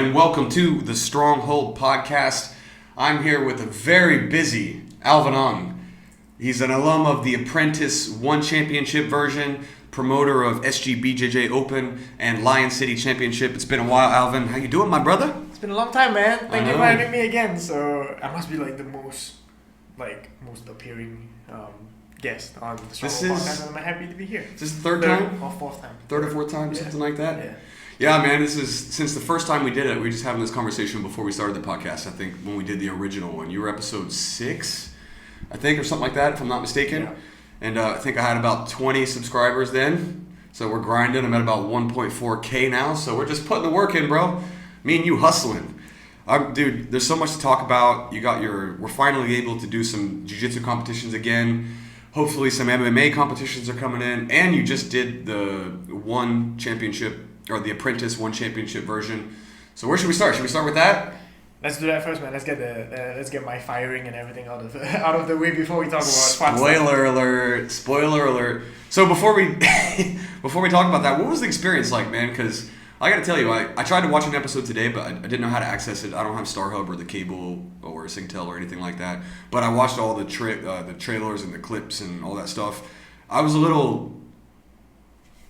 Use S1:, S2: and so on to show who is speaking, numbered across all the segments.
S1: and welcome to the Stronghold podcast. I'm here with a very busy Alvin Ang. He's an alum of the Apprentice One Championship version, promoter of SGBJJ Open and Lion City Championship. It's been a while, Alvin. How you doing, my brother?
S2: It's been a long time, man. Thank you for having me again. So I must be like the most appearing guest on the Stronghold podcast. I'm happy to be here.
S1: Is this the third time?
S2: Or fourth time.
S1: Third or fourth time, something like that?
S2: Yeah.
S1: Yeah, man, this is, since the first time we did it, we were just having this conversation before we started the podcast, I think, when we did the original one. You were episode 6, I think, or something like that, if I'm not mistaken.
S2: Yeah.
S1: And I think I had about 20 subscribers then. So we're grinding. I'm at about 1.4K now. So we're just putting the work in, bro. Me and you hustling. Dude, there's so much to talk about. We're finally able to do some jiu-jitsu competitions again. Hopefully some MMA competitions are coming in. And you just did the One Championship, or the Apprentice One Championship version. So where should we start? Should we start with that?
S2: Let's do that first, man. Let's get my firing and everything out of the way before we talk about fun
S1: stuff. Spoiler alert. So before we talk about that, what was the experience like, man? Because I got to tell you, I tried to watch an episode today, but I didn't know how to access it. I don't have StarHub or the cable or Singtel or anything like that. But I watched all the trailers and the clips and all that stuff. I was a little...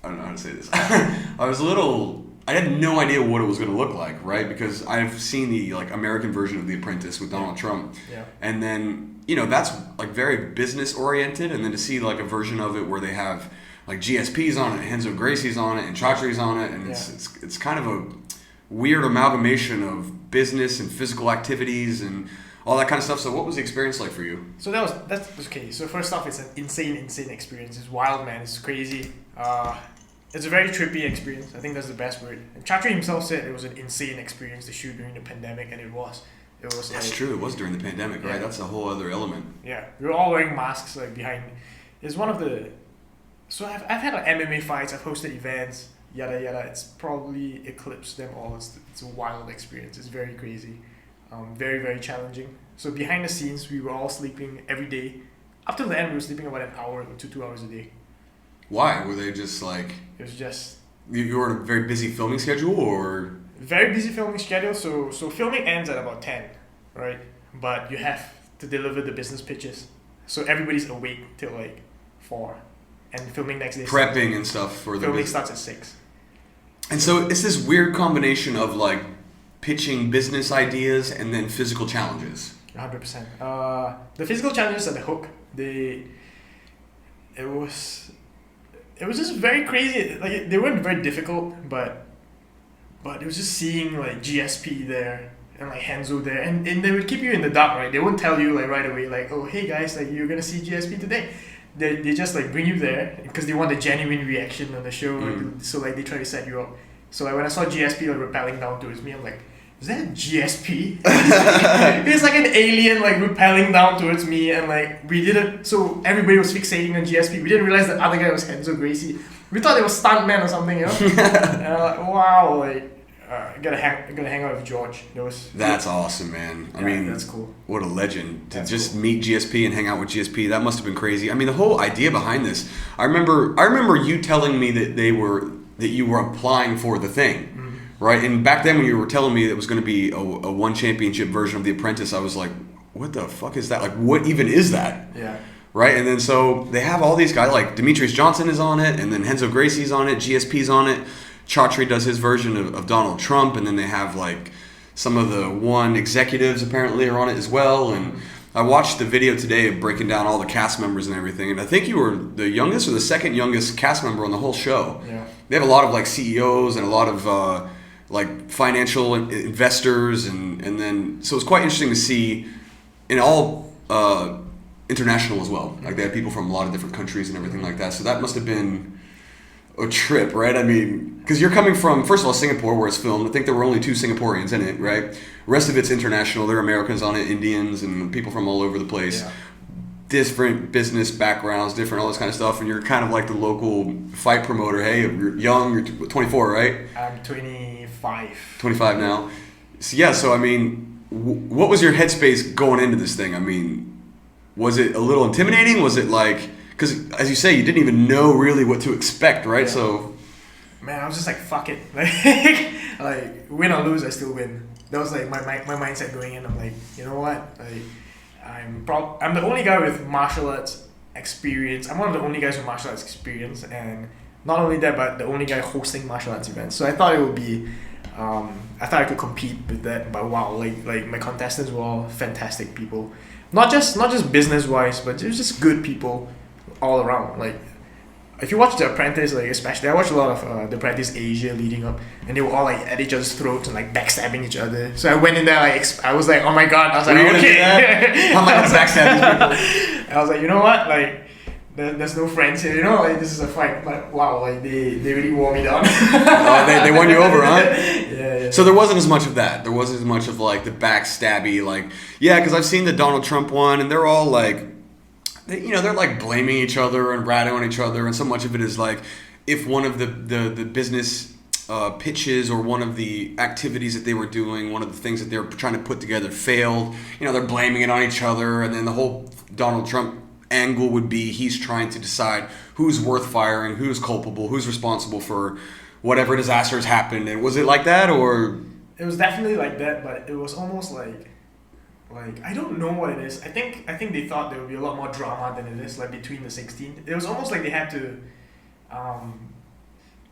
S1: I don't know how to say this. I had no idea what it was going to look like, right? Because I've seen the American version of The Apprentice with Donald Trump.
S2: Yeah. And
S1: then, that's very business oriented, and then to see a version of it where they have GSP's on it, Renzo Gracie's on it, and Chatri's on it, and it's kind of a weird amalgamation of business and physical activities and all that kind of stuff. So what was the experience like for you?
S2: So that's okay. So first off, it's an insane experience. It's wild, man. It's crazy. It's a very trippy experience. I think that's the best word. And Chatri himself said it was an insane experience to shoot during the pandemic, and it was.
S1: That's true. It was during the pandemic, right? That's a whole other element.
S2: Yeah, we were all wearing masks behind. It's one of the. So I've had MMA fights. I've hosted events. Yada yada. It's probably eclipsed them all. It's a wild experience. It's very crazy. Very very challenging. So behind the scenes, we were all sleeping every day. Up till the end, we were sleeping about an hour to 2 hours a day.
S1: Why? Were they just
S2: It was just...
S1: You were on a very busy filming schedule, or...?
S2: Very busy filming schedule, so filming ends at about 10, right? But you have to deliver the business pitches. So everybody's awake till 4. And filming next day...
S1: Prepping and stuff for the...
S2: Filming starts at 6.
S1: And so it's this weird combination of pitching business ideas and then physical challenges.
S2: 100%. The physical challenges are the hook. It was just very crazy. They weren't very difficult, but it was just seeing GSP there and Renzo there, and they would keep you in the dark, right? They won't tell you right away, oh hey guys, you're gonna see GSP today. They just bring you there because they want a genuine reaction on the show. So they try to set you up. So when I saw GSP rappelling down towards me, I'm like, is that a GSP? It's like an alien rappelling down towards me, and we didn't. So everybody was fixating on GSP. We didn't realize the other guy was Renzo Gracie. We thought it was stuntman or something, And I'm like, wow, I gotta hang out with George.
S1: That's awesome, man. I mean,
S2: that's cool.
S1: What a legend to meet GSP and hang out with GSP. That must have been crazy. I mean, the whole idea behind this. I remember you telling me that you were applying for the thing. Right, and back then when you were telling me it was going to be a one championship version of The Apprentice, I was like, what the fuck is that? What even is that?
S2: Yeah.
S1: Right, and then so they have all these guys, Demetrius Johnson is on it, and then Renzo Gracie's on it, GSP's on it, Chatri does his version of Donald Trump, and then they have some of the One executives apparently are on it as well, and I watched the video today of breaking down all the cast members and everything, and I think you were the youngest or the second youngest cast member on the whole show.
S2: Yeah.
S1: They have a lot of CEOs and a lot of financial investors, and then so it's quite interesting to see in all international as well. They had people from a lot of different countries and everything like that. So that must have been a trip, right? I mean, because you're coming from, first of all, Singapore where it's filmed. I think there were only 2 Singaporeans in it, right? The rest of it's international. There are Americans on it, Indians, and people from all over the place.
S2: Yeah.
S1: Different business backgrounds, different all this kind of stuff, and you're kind of the local fight promoter. Hey, you're young, you're 24, right?
S2: I'm 25.
S1: 25 now. So I mean, what was your headspace going into this thing? I mean, was it a little intimidating? Was it because as you say, you didn't even know really what to expect, right?
S2: Yeah.
S1: So
S2: man, I was just like, fuck it. Like win or lose, I still win. That was like my mindset going in. I'm like, you know what? Like, I'm the only guy with martial arts experience. I'm one of the only guys with martial arts experience, and not only that, but the only guy hosting martial arts events. So I thought it would be, I thought I could compete with that. But wow, like my contestants were all fantastic people. Not just business wise, but it was just good people all around. Like, if you watch The Apprentice, like especially, I watched a lot of The Apprentice Asia leading up, and they were all like at each other's throats and like backstabbing each other. So I went in there like I was like, oh my god, I was like, okay,
S1: how am I gonna backstab these people?
S2: I was like, you know what, like there's no friends here, you know, like this is a fight. But wow, like they really wore me down.
S1: They won you over, huh?
S2: Yeah.
S1: So there wasn't as much of that. There wasn't as much of like the backstabby, like because I've seen the Donald Trump one, and they're all like. They're like blaming each other and ratting on each other, and so much of it is like if one of the business pitches or one of the activities that they were doing, one of the things that they were trying to put together failed, they're blaming it on each other, and then the whole Donald Trump angle would be he's trying to decide who's worth firing, who's culpable, who's responsible for whatever disaster has happened. And was it like that, or?
S2: It was definitely like that, but it was almost like I don't know what it is. I think they thought there would be a lot more drama than it is, like between the 16. It was almost like they had to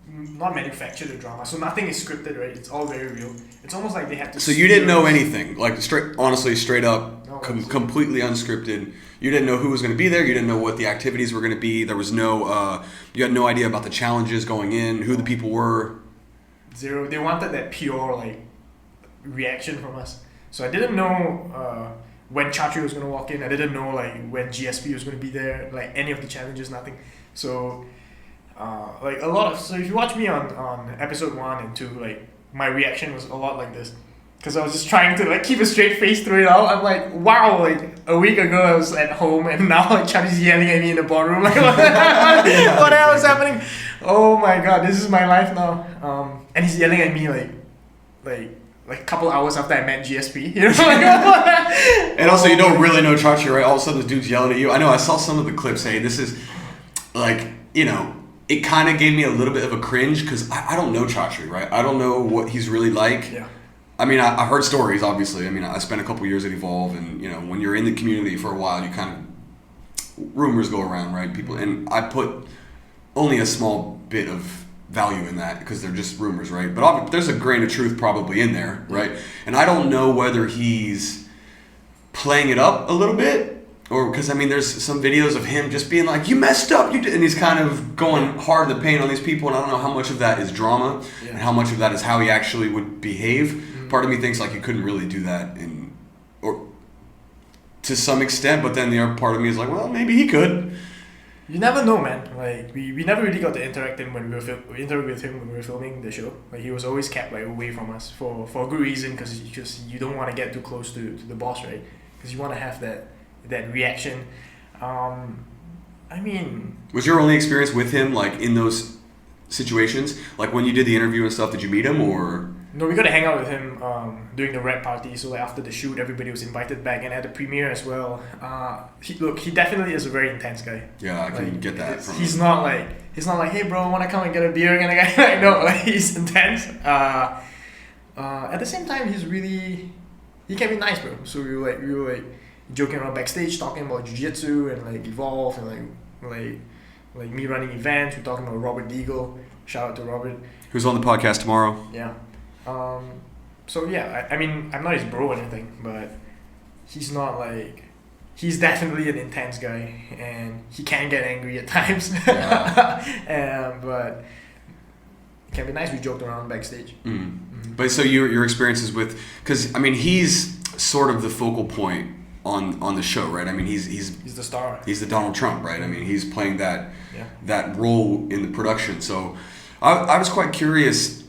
S2: not manufacture the drama. So nothing is scripted, right? It's all very real. It's almost like they had to.
S1: So you didn't know anything, like straight up,
S2: no,
S1: completely unscripted. You didn't know who was going to be there. You didn't know what the activities were going to be. There was no, you had no idea about the challenges going in, who the people were.
S2: Zero. They wanted that pure like reaction from us. So I didn't know when Chatri was going to walk in. I didn't know like when GSP was going to be there, like any of the challenges, nothing. So like a lot of, so if you watch me on episode 1 and 2, like my reaction was a lot like this. Because I was just trying to like keep a straight face through it all. I'm like, wow, like a week ago I was at home and now like Chatri's yelling at me in the boardroom. Like what the hell is happening? Oh my god, this is my life now. And he's yelling at me like a couple hours after I met GSP, you know?
S1: And also, you don't really know Chachi, right? All of a sudden, this dude's yelling at you. I know, I saw some of the clips. Hey, this is, like, it kind of gave me a little bit of a cringe, because I don't know Chachi, right? I don't know what he's really like.
S2: Yeah.
S1: I mean, I heard stories, obviously. I mean, I spent a couple years at Evolve, and, when you're in the community for a while, you kind of, rumors go around, right? People, and I put only a small bit of value in that because they're just rumors, right? But there's a grain of truth probably in there, right? And I don't know whether he's playing it up a little bit, or because there's some videos of him just being like, "You messed up, you did," and he's kind of going hard in the paint on these people, and I don't know how much of that is drama and how much of that is how he actually would behave. Mm-hmm. Part of me thinks like he couldn't really do that, or to some extent, but then the other part of me is like, well, maybe he could.
S2: You never know, man. Like we never really got to interact with him when we were filming the show. Like he was always kept like away from us for a good reason, because you don't want to get too close to the boss, right? Because you want to have that reaction.
S1: Was your only experience with him like in those situations? Like when you did the interview and stuff, did you meet him or?
S2: No, we got to hang out with him during the rap party. So like after the shoot, everybody was invited back, and at the premiere as well. He definitely is a very intense guy.
S1: Yeah, I can get that.
S2: He's not like, hey bro, wanna come and get a beer kind of guy. Like no, like he's intense. At the same time, he can be nice, bro. So we were joking around backstage, talking about jiu-jitsu and like Evolve and like me running events. We're talking about Robert Deagle. Shout out to Robert,
S1: who's on the podcast tomorrow.
S2: Yeah. So yeah, I'm not his bro or anything, but he's definitely an intense guy, and he can get angry at times. Yeah. But it can be nice. We joked around backstage. Mm. Mm-hmm.
S1: But so your experiences with, because he's sort of the focal point on the show, right? He's
S2: the star.
S1: He's the Donald Trump, right? He's playing that role in the production. So I was quite curious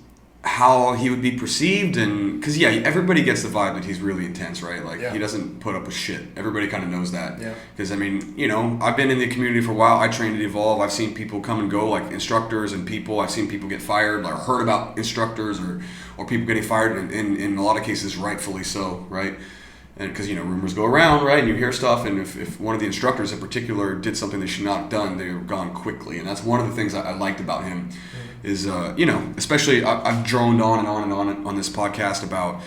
S1: how he would be perceived, and because everybody gets the vibe that he's really intense, right? Like he doesn't put up with shit. Everybody kind of knows that. Yeah. Because I've been in the community for a while. I trained at Evolve. I've seen people come and go, like instructors and people. I've seen people get fired, like heard about instructors or people getting fired, and in a lot of cases rightfully so, right? And because rumors go around, right? And you hear stuff, and if one of the instructors in particular did something they should not have done, they were gone quickly. And that's one of the things I liked about him. Mm-hmm. is especially I've droned on and on and on this podcast about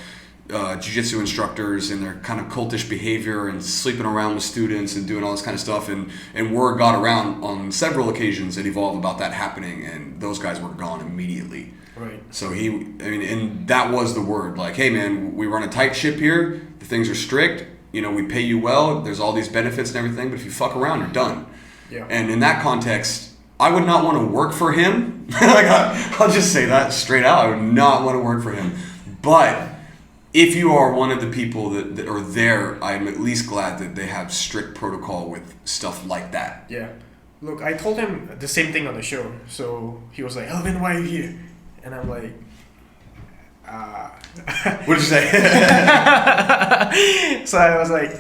S1: jiu-jitsu instructors and their kind of cultish behavior and sleeping around with students and doing all this kind of stuff, and word got around on several occasions at Evolve about that happening, and those guys were gone immediately.
S2: Right.
S1: So and that was the word, like, hey man, we run a tight ship here, the things are strict, we pay you well, there's all these benefits and everything, but if you fuck around, you're done.
S2: Yeah.
S1: And in that context, I would not want to work for him. Like, I'll just say that straight out, I would not want to work for him. But if you are one of the people that are there, I'm at least glad that they have strict protocol with stuff like that.
S2: Yeah. Look, I told him the same thing on the show. So he was like, Alvin, why are you here? And I'm like,
S1: What did you say?
S2: So I was like,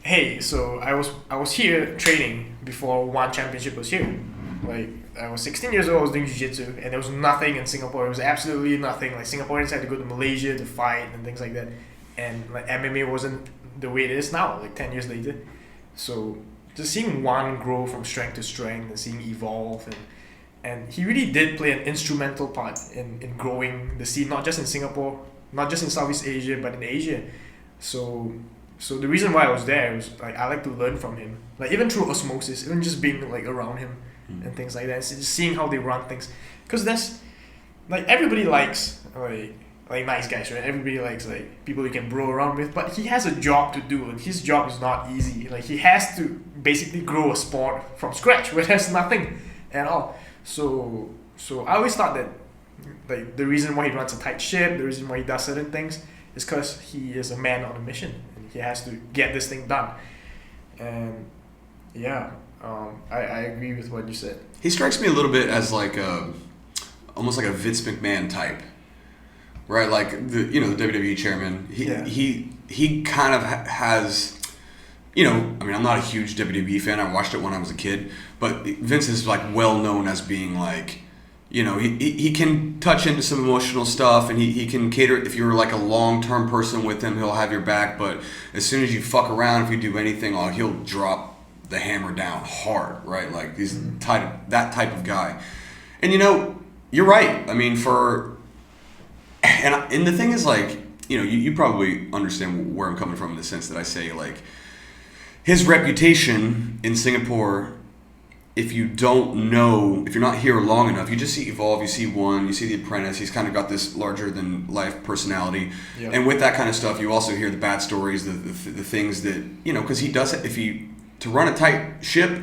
S2: hey, so I was here training before one championship was here. Like, I was 16 years old, I was doing jiu-jitsu, and there was nothing in Singapore. It was absolutely nothing. Like, Singaporeans had to go to Malaysia to fight and things like that. And like MMA wasn't the way it is now, like 10 years later. So just seeing one grow from strength to strength and seeing evolve, and he really did play an instrumental part in growing the scene, not just in Singapore, not just in Southeast Asia, but in Asia. So the reason why I was there was like I like to learn from him, like even through osmosis, even just being like around him and things like that, and just seeing how they run things. Because that's like everybody likes like nice guys, right? Everybody likes like people you can bro around with, but he has a job to do, and his job is not easy. Like, he has to basically grow a sport from scratch where there's nothing at all. So I always thought that like the reason why he runs a tight ship, the reason why he does certain things is because he is a man on a mission and he has to get this thing done. And yeah, I agree with what you said.
S1: He strikes me a little bit as like almost like a Vince McMahon type, right? Like the WWE chairman. He kind of has, I'm not a huge WWE fan. I watched it when I was a kid, but Vince is like well known as being like, he can touch into some emotional stuff, and he can cater. If you're like a long-term person with him, he'll have your back, but as soon as you fuck around, if you do anything, he'll drop the hammer down hard, right? Like he's that type of guy. And you're right. I mean, and the thing is, like, you probably understand where I'm coming from in the sense that I say, like, his reputation in Singapore, if you're not here long enough, you just see Evolve, you see One, you see The Apprentice, he's kind of got this larger than life personality. Yeah. And with that kind of stuff, you also hear the bad stories, the things that, because he does it, to run a tight ship,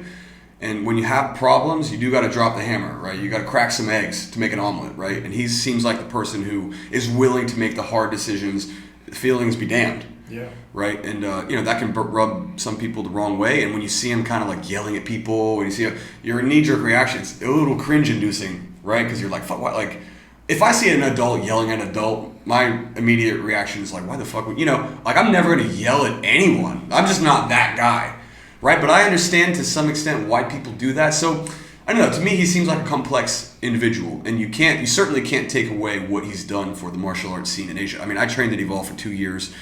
S1: and when you have problems, you do got to drop the hammer, right? You got to crack some eggs to make an omelet, right? And he seems like the person who is willing to make the hard decisions, feelings be damned.
S2: Yeah.
S1: Right? And, that can rub some people the wrong way. And when you see him kind of like yelling at people, when you see your knee-jerk reaction, it's a little cringe-inducing, right? Because you're like, fuck, what? Like, if I see an adult yelling at an adult, my immediate reaction is like, why the fuck would, like, I'm never going to yell at anyone. I'm just not that guy, right? But I understand to some extent why people do that. So, I don't know, to me, he seems like a complex individual, and you certainly can't take away what he's done for the martial arts scene in Asia. I mean, I trained at Evolve for 2 years.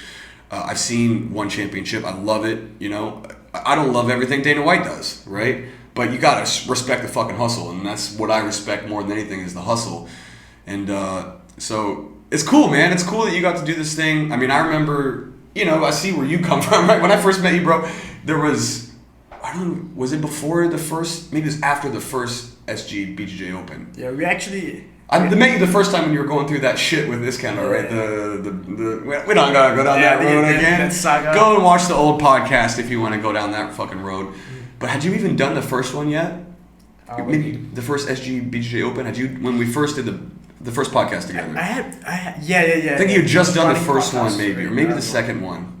S1: I've seen one championship. I love it. I don't love everything Dana White does, right? But you gotta respect the fucking hustle, and that's what I respect more than anything is the hustle. And so it's cool, man. It's cool that you got to do this thing. I mean, I remember, I see where you come from, right? When I first met you, bro, there was, I don't know, was it before the first? Maybe it was after the first SGBJJ Open.
S2: Yeah, we actually.
S1: I met you the first time when you were going through that shit with this kind of, right? We don't gotta go down that road again. Go and watch the old podcast if you want to go down that fucking road. But had you even done the first one yet? Maybe the first SGBJJ Open? Had you, when we first did the first podcast together?
S2: I had, yeah.
S1: I think you had just done the first one, maybe, or maybe the second one.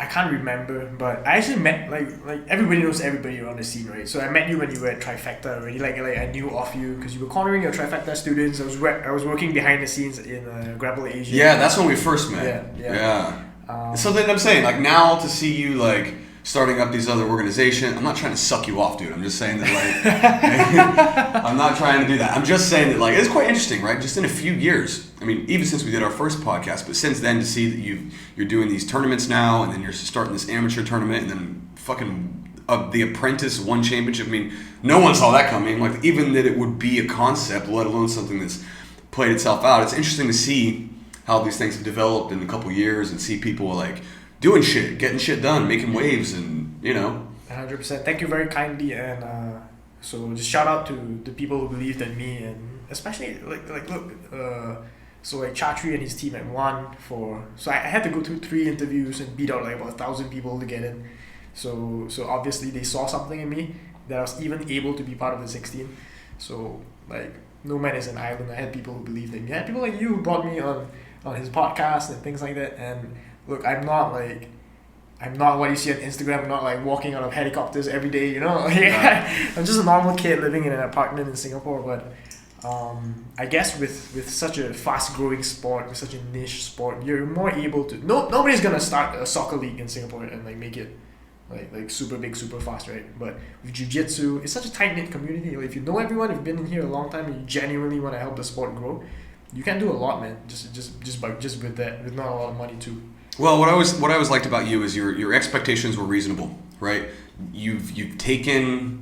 S2: I can't remember, but I actually met like everybody knows everybody around the scene, right? So I met you when you were at Trifecta already. Like I knew of you because you were cornering your Trifecta students. I was working behind the scenes in Grappling Asia.
S1: Yeah, that's when we first met. Yeah. So then I'm saying, like, now to see you like starting up these other organizations. I'm not trying to suck you off, dude. I'm just saying that, like, I'm not trying to do that. I'm just saying that, like, it's quite interesting, right? Just in a few years. I mean, even since we did our first podcast, but since then, to see that you're doing these tournaments now, and then you're starting this amateur tournament, and then fucking the Apprentice one championship. I mean, no one saw that coming. Like, even that it would be a concept, let alone something that's played itself out. It's interesting to see how these things have developed in a couple years and see people like doing shit, getting shit done, making waves, and
S2: 100%. Thank you very kindly, and so just shout out to the people who believed in me, and especially look, so like Chatri and his team had won so I had to go through 3 interviews and beat out like about 1,000 people to get in. So obviously they saw something in me that I was even able to be part of the 16. So like, no man is an island. I had people who believed in me. I had people like you who brought me on his podcast and things like that. And look, I'm not what you see on Instagram. I'm not like walking out of helicopters every day, I'm just a normal kid living in an apartment in Singapore. But I guess with such a fast growing sport, with such a niche sport, you're more able to nobody's gonna start a soccer league in Singapore and like make it like super big, super fast, right? But with jiu-jitsu, it's such a tight-knit community. Like, if you know everyone, if you've been in here a long time and you genuinely want to help the sport grow, you can do a lot, man. Just with that, with not a lot of money too.
S1: Well, what I always liked about you is your expectations were reasonable, right? You take a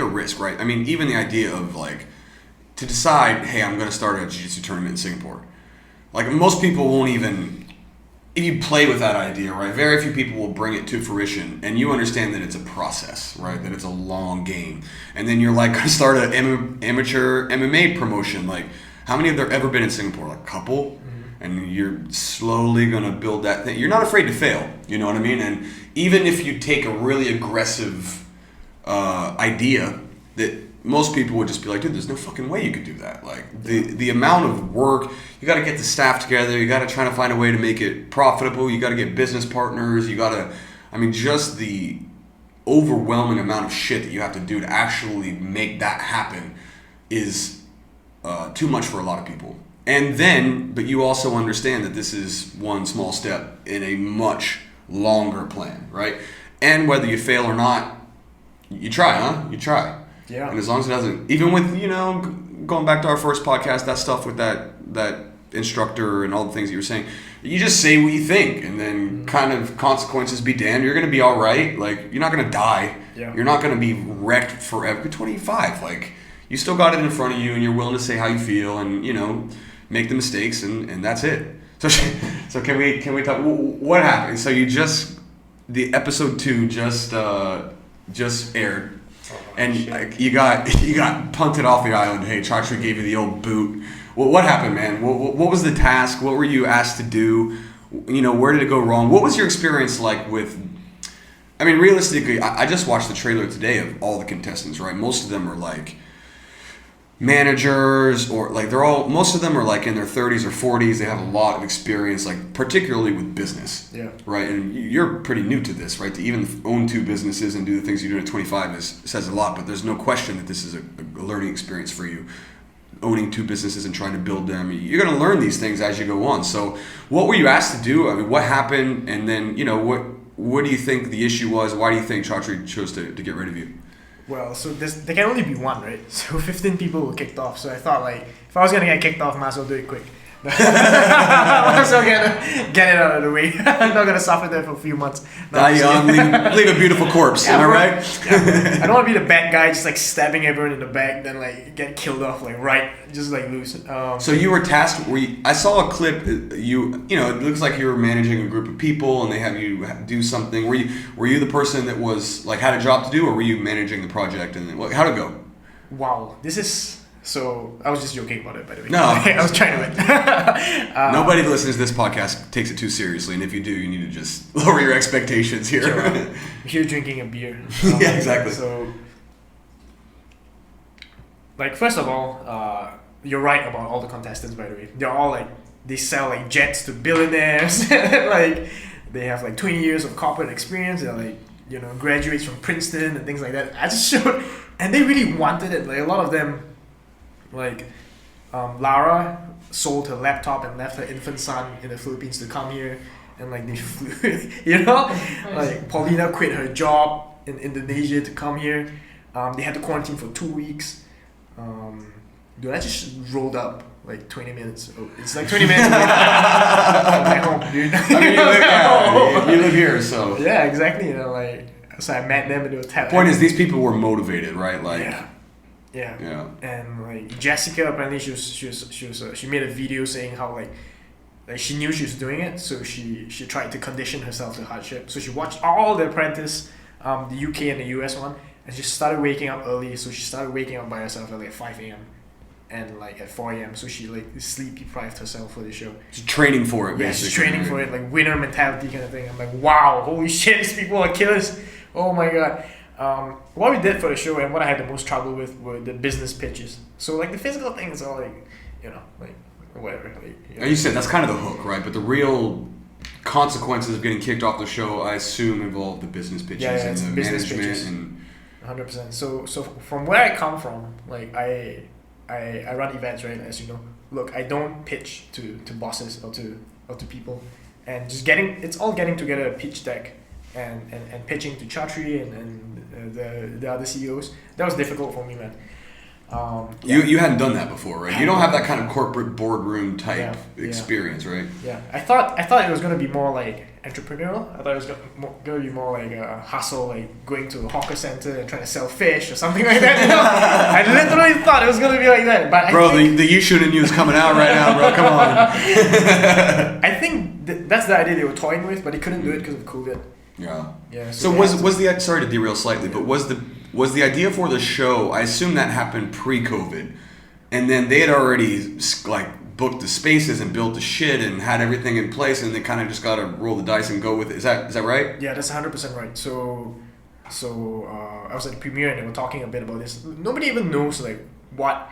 S1: risk, right? I mean, even the idea of like to decide, hey, I'm going to start a jiu-jitsu tournament in Singapore. Like, most people won't even, if you play with that idea, right? Very few people will bring it to fruition, and you understand that it's a process, right? That it's a long game, and then you're like, going to start an amateur MMA promotion. Like, how many have there ever been in Singapore? Like, a couple. And you're slowly going to build that thing. You're not afraid to fail, you know what I mean? And even if you take a really aggressive idea that most people would just be like, dude, there's no fucking way you could do that. Like, the amount of work, you got to get the staff together, you got to try to find a way to make it profitable, you got to get business partners, you got to, I mean, just the overwhelming amount of shit that you have to do to actually make that happen is too much for a lot of people. And then, but you also understand that this is one small step in a much longer plan, right? And whether you fail or not, you try, huh? You try.
S2: Yeah.
S1: And as long as it doesn't, even with, going back to our first podcast, that stuff with that instructor and all the things that you were saying, you just say what you think, and then kind of consequences be damned. You're going to be all right. Like, you're not going to die. Yeah. You're not going to be wrecked forever. You're 25. Like, you still got it in front of you, and you're willing to say how you feel, and, make the mistakes, and that's it. So can we talk? What happened? So the episode 2 just aired, and you got punted off the island. Hey, Chatri gave you the old boot. What happened, man? What was the task? What were you asked to do? Where did it go wrong? What was your experience like with? I mean, realistically, I just watched the trailer today of all the contestants. Right, most of them are like managers, or like most of them are like in their 30s or 40s. They have a lot of experience, like particularly with business. Yeah. Right, and you're pretty new to this, right? To even own 2 businesses and do the things you're doing at 25 says a lot. But there's no question that this is a learning experience for you. Owning 2 businesses and trying to build them, you're going to learn these things as you go on. So, what were you asked to do? I mean, what happened? And then, what do you think the issue was? Why do you think Chatri chose to get rid of you?
S2: Well, so there can only be one, right? So 15 people were kicked off. So I thought, like, if I was going to get kicked off, I might as well do it quick. I'm still gonna get it out of the way. I'm not gonna suffer there for a few months.
S1: Die young, leave a beautiful corpse. Am I right?
S2: Yeah. I don't want to be the bad guy, just like stabbing everyone in the back, then like get killed off, like just like lose.
S1: So you were tasked. I saw a clip. It looks like you were managing a group of people, and they have you do something. Were you the person that was like had a job to do, or were you managing the project? And how'd it go?
S2: Wow, this is. So, I was just joking about it, by the way.
S1: No.
S2: I was trying to win.
S1: Nobody that listens to this podcast takes it too seriously, and if you do, you need to just lower your expectations here.
S2: Sure. I'm here drinking a beer.
S1: Yeah, exactly.
S2: So, like, first of all, you're right about all the contestants, by the way. They're all, like, they sell, like, jets to billionaires. Like, they have, like, 20 years of corporate experience. They're, like, graduates from Princeton and things like that. I just showed, and they really wanted it. Like, a lot of them... Like, Lara sold her laptop and left her infant son in the Philippines to come here, and like they flew, like Paulina quit her job in Indonesia to come here. They had to quarantine for 2 weeks. Dude, I just rolled up like 20 minutes. Oh, it's like 20 minutes away from my home, dude.
S1: I mean, you live here, so
S2: yeah, exactly. So I met them and they were telling.
S1: Point is, these people were motivated, right? Like,
S2: yeah. And like Jessica, apparently she made a video saying how like she knew she was doing it, so she tried to condition herself to hardship. So she watched all the Apprentice, the UK and the US one, and she started waking up early. So she started waking up by herself at like 5 a.m. and like at 4 a.m. So she like sleep deprived herself for the show.
S1: She's training for it, basically.
S2: Yeah, she's training for it, like winner mentality kind of thing. I'm like, wow, holy shit, these people are killers. Oh my god. What we did for the show and what I had the most trouble with were the business pitches. So like the physical things are like, like whatever. Like,
S1: And you said that's kind of the hook, right? But the real consequences of getting kicked off the show, I assume, involve the business pitches and the
S2: business
S1: management
S2: pitches.
S1: and
S2: 100%. So from where I come from, like I run events, right? As you know, look, I don't pitch to bosses or to people, and just it's all getting together a pitch deck and pitching to Chatri and the other CEOs. That was difficult for me, man.
S1: You hadn't done that before, right? You don't have that kind of corporate boardroom type experience, right?
S2: Yeah, I thought it was gonna be more like entrepreneurial. I thought it was gonna be more like a hustle, like going to a hawker center and trying to sell fish or something like that. I literally thought it was gonna be like that. But
S1: the you shouldn't use coming out right now, bro. Come on.
S2: I think that's the idea they were toying with, but they couldn't do it because of COVID.
S1: Yeah.
S2: Yeah.
S1: So was the sorry to derail slightly, but was the idea for the show? I assume that happened pre-COVID, and then they had already like booked the spaces and built the shit and had everything in place, and they kind of just got to roll the dice and go with it. Is that right?
S2: Yeah, that's 100% right. So I was at the premiere and they were talking a bit about this. Nobody even knows like what.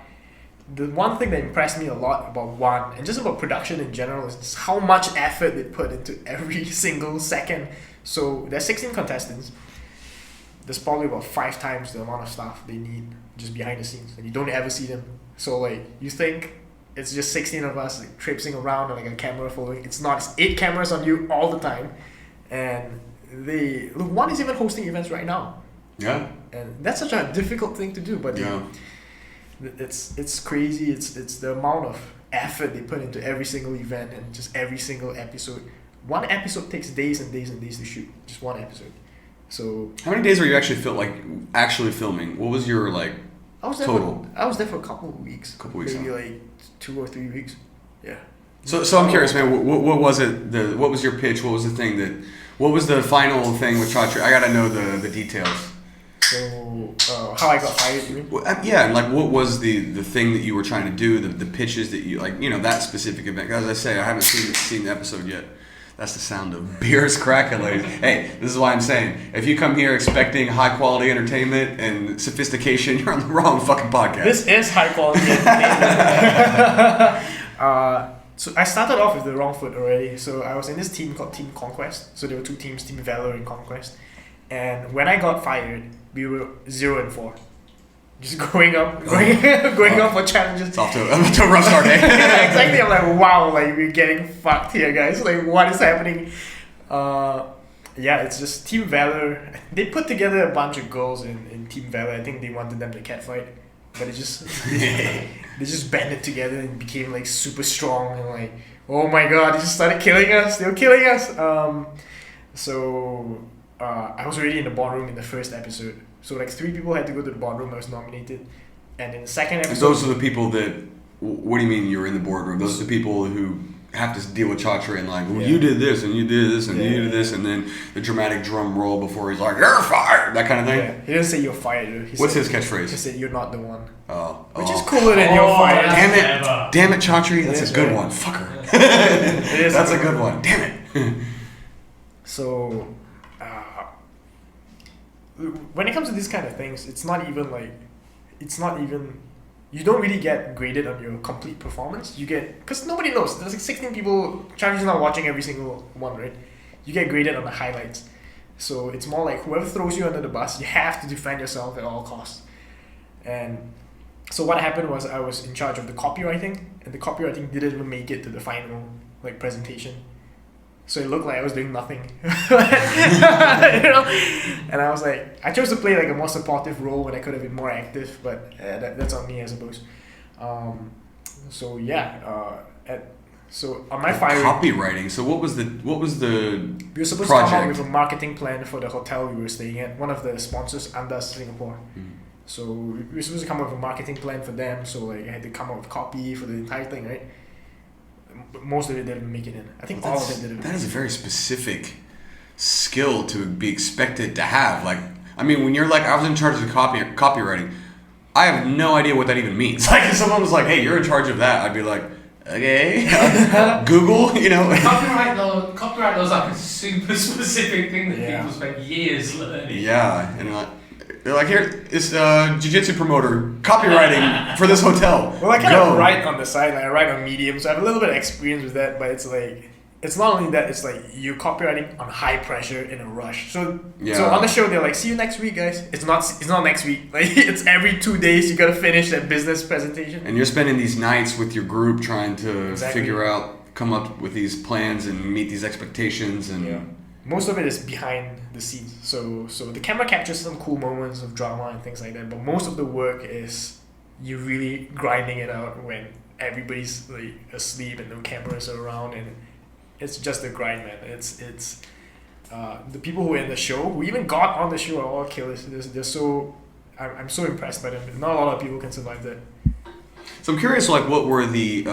S2: The one thing that impressed me a lot about One and just about production in general is just how much effort they put into every single second. So there's 16 contestants. There's probably about 5 times the amount of staff they need just behind the scenes, and you don't ever see them. So like you think it's just 16 of us like traipsing around and like a camera following. It's not. It's 8 cameras on you all the time, and One is even hosting events right now.
S1: Yeah.
S2: And that's such a difficult thing to do, but it's crazy. It's the amount of effort they put into every single event and just every single episode. One episode takes days and days and days to shoot. Just one episode. So
S1: how many days were you actually filming? What was your total?
S2: I was there for a couple of weeks. Maybe
S1: huh?
S2: like 2 or 3 weeks. Yeah.
S1: So I'm curious, man. What was it? What was your pitch? What was the thing what was the final thing with Chatri? I gotta know the details.
S2: So how I got fired, you mean?
S1: Yeah, and like what was the thing that you were trying to do? The pitches that you that specific event. As I say, I haven't seen the episode yet. That's the sound of beers cracking, ladies. Hey, this is why I'm saying, if you come here expecting high quality entertainment and sophistication, you're on the wrong fucking podcast.
S2: This is high quality entertainment. So I started off with the wrong foot already. So I was in this team called Team Conquest. So there were 2 teams, Team Valor and Conquest. And when I got fired, we were 0-4. Just going up for challenges.
S1: It's off to a rough start, eh?
S2: Yeah, exactly. I'm like, wow, like we're getting fucked here, guys. Like, what is happening? It's just Team Valor. They put together a bunch of girls in Team Valor. I think they wanted them to catfight, but they just banded together and became like super strong and like, oh my god, they just started killing us. They were killing us. I was already in the boardroom in the first episode. So like 3 people had to go to the boardroom. I was nominated, and in the second episode.
S1: And those are the people that. What do you mean you were in the boardroom? Those are the people who have to deal with Chatri and like, well, you did this and you did this and you did this, and then the dramatic drum roll before he's like, "You're fired," that kind of thing.
S2: Yeah. He didn't say you're fired.
S1: What's his catchphrase?
S2: He said you're not the one.
S1: Oh.
S2: Which is cooler than you're fired.
S1: Damn it, Chatri. That's a good one, fucker. That's a good one. Damn it.
S2: So. When it comes to these kind of things, it's not even you don't really get graded on your complete performance. You get, because nobody knows. There's like 16 people. Chinese not watching every single one, right? You get graded on the highlights. So it's more like whoever throws you under the bus, you have to defend yourself at all costs. And so what happened was I was in charge of the copywriting, and the copywriting didn't even make it to the final like presentation. So it looked like I was doing nothing. And I was like, I chose to play like a more supportive role when I could have been more active, but that's on me, I suppose. So on my firing,
S1: copywriting. So what was the
S2: we were supposed to come up with a marketing plan for the hotel we were staying at. One of the sponsors, Andas Singapore. So we were supposed to come up with a marketing plan for them. So like I had to come up with copy for the entire thing, right? Most of it didn't make it in. I think all of it didn't.
S1: That is a very specific skill to be expected to have. Like, I mean, when you're like, I was in charge of the copywriting, I have no idea what that even means. Like, if someone was like, hey, you're in charge of that, I'd be like, okay, Google, you know.
S3: Copyright law is like a super specific thing that people spend years learning.
S1: Yeah, and they're like, here, it's jiu-jitsu promoter, copywriting for this hotel.
S2: Well, I kind of write on the side, like I write on Medium, so I have a little bit of experience with that, but it's like, it's not only that, it's like you're copywriting on high pressure in a rush. So on the show, they're like, see you next week, guys. It's not next week. Like, it's every 2 days you gotta finish that business presentation.
S1: And you're spending these nights with your group trying to figure out, come up with these plans and meet these expectations. And
S2: most of it is behind the scenes. So the camera captures some cool moments of drama and things like that, but most of the work is you really grinding it out when everybody's like asleep and no cameras are around, and it's just a grind, man. It's the people who are in the show, who even got on the show, are all killers. They're so, I'm so impressed by them. Not a lot of people can survive that.
S1: So I'm curious, like, what were the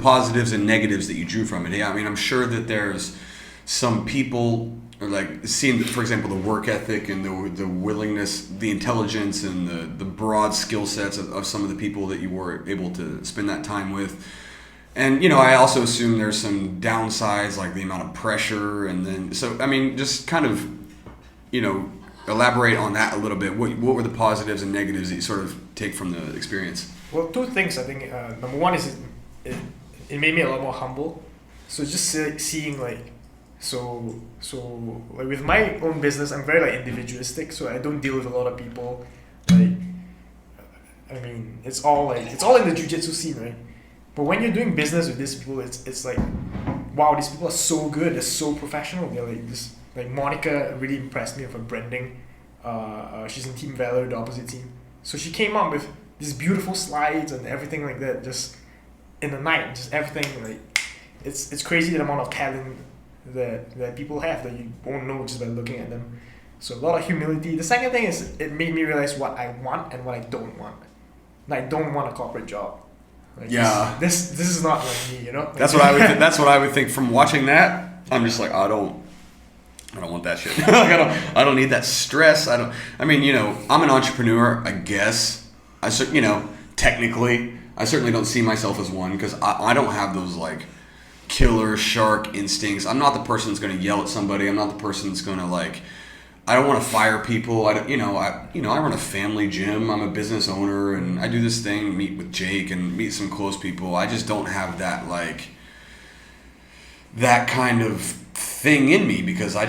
S1: positives and negatives that you drew from it? Yeah, I mean, I'm sure that there's some people, or like seeing, for example, the work ethic and the willingness, the intelligence, and the broad skill sets of some of the people that you were able to spend that time with. And, you know, I also assume there's some downsides, like the amount of pressure, and then, so, I mean, just kind of, you know, elaborate on that a little bit. What were the positives and negatives that you sort of take from the experience?
S2: Well, two things, I think. Number one is it made me a lot more humble. So just seeing, like, so like with my own business, I'm very, like, individualistic, so I don't deal with a lot of people. Like, I mean, it's all in the jiu-jitsu scene, right? But when you're doing business with these people, it's like, wow, these people are so good. They're so professional. They're like this. Like Monica really impressed me with her branding. She's in Team Valor, the opposite team. So she came up with these beautiful slides and everything like that. Just in the night, just everything like, it's crazy the amount of talent that people have that you won't know just by looking at them. So a lot of humility. The second thing is it made me realize what I want and what I don't want. Like, I don't want a corporate job. Like, this is not like me, you know. Like,
S1: that's what I would. That's what I would think from watching that. I'm just like, I don't want that shit. Like, I don't need that stress. I mean, you know, I'm an entrepreneur, I guess. You know, technically, I certainly don't see myself as one, because I don't have those like killer shark instincts. I'm not the person that's going to yell at somebody. I'm not the person that's going to like. I don't want to fire people. I run a family gym. I'm a business owner, and I do this thing, meet with Jake and meet some close people. I just don't have that, like, that kind of thing in me, because I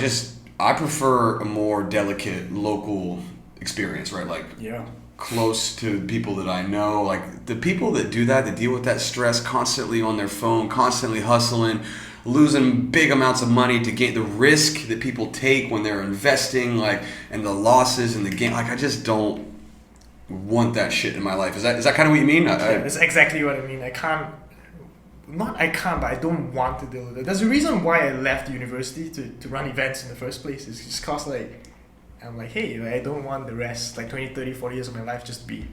S1: prefer a more delicate local experience, right? Like, close to people that I know. Like, the people that do that deal with that stress constantly on their phone, constantly hustling, losing big amounts of money to gain the risk that people take when they're investing, like, and the losses in the game. Like, I just don't want that shit in my life. Is that kind of what you mean?
S2: That's exactly what I mean. But I don't want to deal with it. That's the reason why I left university to run events in the first place. It's just cause, like, I'm like, hey, like, I don't want the rest, like 20, 30, 40 years of my life just be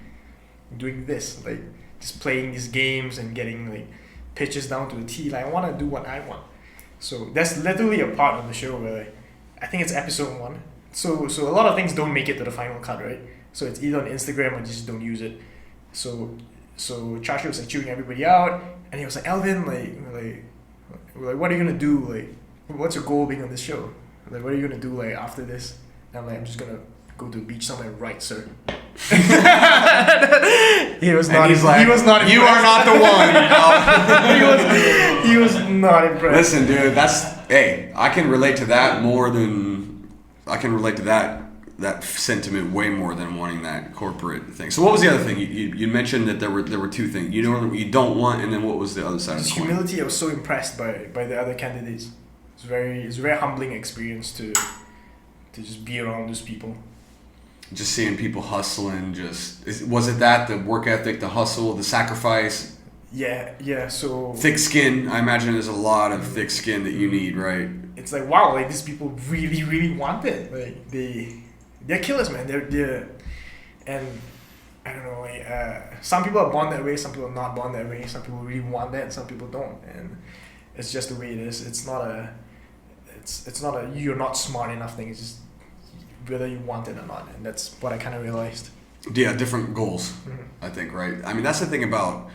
S2: doing this, like, just playing these games and getting, like, pitches down to the T. Like, I want to do what I want. So that's literally a part of the show where, like, I think it's episode 1. So a lot of things don't make it to the final cut, right? So it's either on Instagram or just don't use it. So Chashi was like chewing everybody out, and he was like, Alvin, like what are you gonna do? Like, what's your goal being on this show? Like, what are you gonna do like after this? And I'm like, I'm just gonna go to the beach somewhere and write, sir. He was not. He was not.
S1: You are not the one.
S2: He was not impressed.
S1: Listen, dude. Hey, I can relate to that more than I can relate to that sentiment way more than wanting that corporate thing. So what was the other thing? You mentioned that there were two things. You know what you don't want, and then what was the other side?
S2: Just
S1: of the coin?
S2: humility. I was so impressed by the other candidates. It's a very humbling experience to just be around those people.
S1: Just seeing people hustling, was it that, the work ethic, the hustle, the sacrifice?
S2: Yeah. So
S1: Thick skin. I imagine there's a lot of thick skin that you need, right?
S2: it's like, wow, like these people really want it. Like they're killers, man. They're and I don't know, like some people are born that way, some people are not born that way, some people really want that, some people don't, and it's just the way it is. It's not a you're not smart enough thing. It's just whether you want it or not, and that's what I kind of realized.
S1: Yeah, different goals, I think, right? I mean, that's the thing about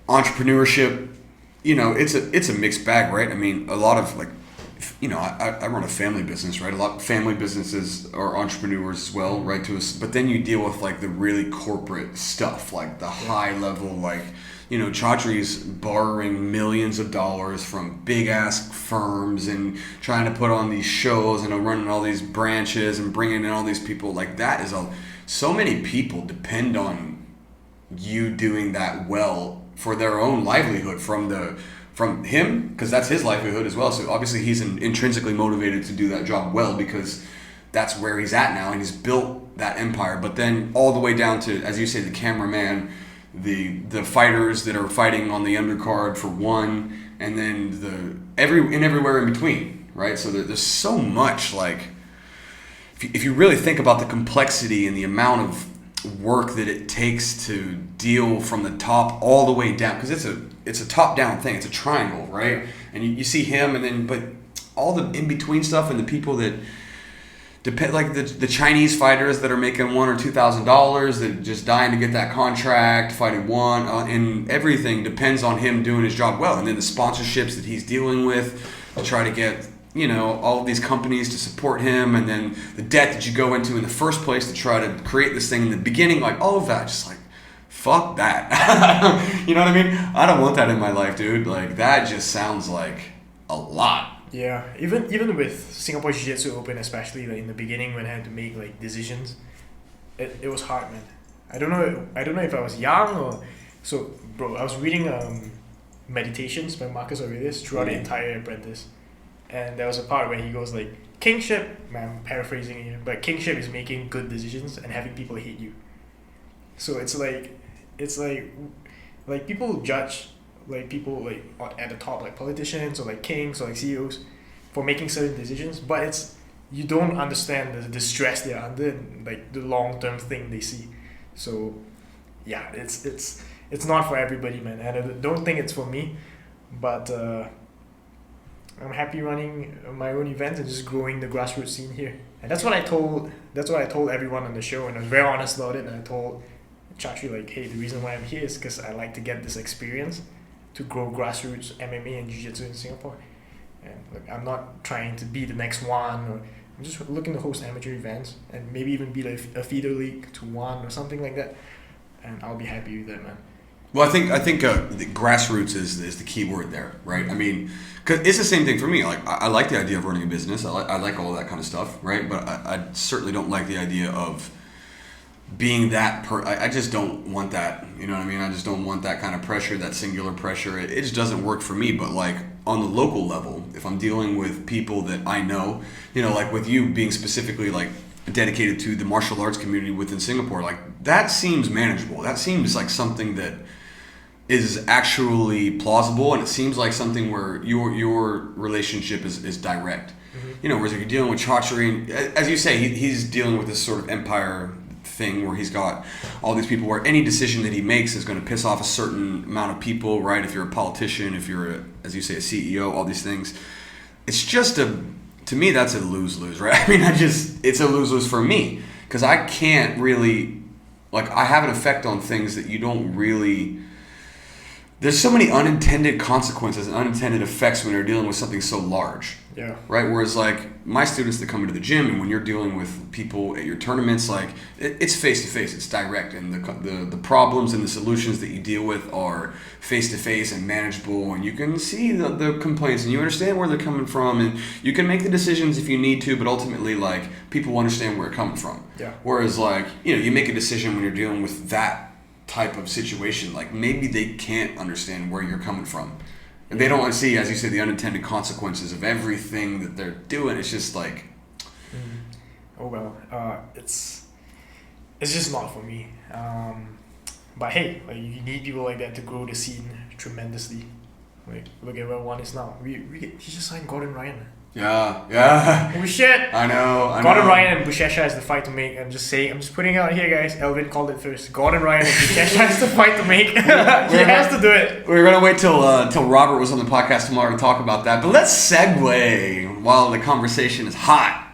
S1: entrepreneurship. You know, it's a mixed bag, right? I mean, a lot of like, you know, I run a family business, right? A lot of family businesses are entrepreneurs as well, right? To us, but then you deal with like the really corporate stuff, like the high level, like, you know, Chaudhry's borrowing millions of dollars from big ass firms and trying to put on these shows and running all these branches and bringing in all these people. Like that is so many people depend on you doing that well for their own livelihood from him, because that's his livelihood as well. So obviously he's intrinsically motivated to do that job well because that's where he's at now and he's built that empire. But then all the way down to, as you say, the cameraman, the fighters that are fighting on the undercard for one, and then everywhere in between, right? So there's so much, like, if you really think about the complexity and the amount of work that it takes to deal from the top all the way down, because it's a top down thing, it's a triangle, right? And you see him, and then but all the in between stuff and the people that depend, like the Chinese fighters that are making $1,000 or $2,000 that just dying to get that contract, fighting one, and everything depends on him doing his job well. And then the sponsorships that he's dealing with to try to get, you know, all of these companies to support him, and then the debt that you go into in the first place to try to create this thing in the beginning, like all of that, just like, fuck that. You know what I mean? I don't want that in my life, dude. Like that just sounds like a lot.
S2: Yeah, even with Singapore Jiu-Jitsu Open, especially like in the beginning when I had to make like decisions, it was hard, man. I don't know if I was young or so, bro. I was reading Meditations by Marcus Aurelius throughout the entire Apprentice, and there was a part where he goes like, kingship, man, I'm paraphrasing here, but kingship is making good decisions and having people hate you. So it's like people judge like people like at the top, like politicians or like kings or like CEOs, for making certain decisions, but it's, you don't understand the stress they're under and like the long term thing they see. So yeah, it's not for everybody, man, and I don't think it's for me, but I'm happy running my own events and just growing the grassroots scene here. And that's what I told everyone on the show, and I was very honest about it, and I told Chaudhry like, hey, the reason why I'm here is because I like to get this experience to grow grassroots MMA and Jiu-Jitsu in Singapore. And like, I'm not trying to be the next one, or I'm just looking to host amateur events and maybe even be like a feeder league to one or something like that. And I'll be happy with that, man.
S1: Well, I think the grassroots is the key word there, right? I mean, cause it's the same thing for me. Like I like the idea of running a business. I like all of that kind of stuff, right? But I certainly don't like the idea of being that I just don't want that, you know what I mean? I just don't want that kind of pressure, that singular pressure. It just doesn't work for me. But like on the local level, if I'm dealing with people that I know, you know, like with you being specifically like dedicated to the martial arts community within Singapore, like that seems manageable. That seems like something that is actually plausible, and it seems like something where your relationship is direct. You know, whereas if you're dealing with Chaudhry, as you say, he's dealing with this sort of empire thing where he's got all these people where any decision that he makes is going to piss off a certain amount of people, right? If you're a politician, if you're as you say, a CEO, all these things, it's just to me that's a lose-lose, right? I mean, it's a lose-lose for me, because I can't really, like, I have an effect on things that you don't really, there's so many unintended consequences and unintended effects when you're dealing with something so large.
S2: Yeah.
S1: Right? Whereas like my students that come into the gym, and when you're dealing with people at your tournaments, like it's face to face, it's direct, and the problems and the solutions that you deal with are face to face and manageable, and you can see the complaints and you understand where they're coming from, and you can make the decisions if you need to, but ultimately like people understand where it's coming from.
S2: Yeah.
S1: Whereas like, you know, you make a decision when you're dealing with that type of situation, like maybe they can't understand where you're coming from. And they don't want to see, as you say, the unintended consequences of everything that they're doing. It's just like,
S2: oh well, it's just not for me. But hey, like you need people like that to grow the scene tremendously. Like look at where one is now. He just signed Gordon Ryan.
S1: Yeah.
S2: Holy shit!
S1: I know.
S2: Gordon Ryan and Buchecha is the fight to make. I'm just putting it out here, guys. Elvin called it first. Gordon Ryan and Buchecha is the fight to make. He has to do it.
S1: We're gonna wait till Robert was on the podcast tomorrow to talk about that. But let's segue while the conversation is hot.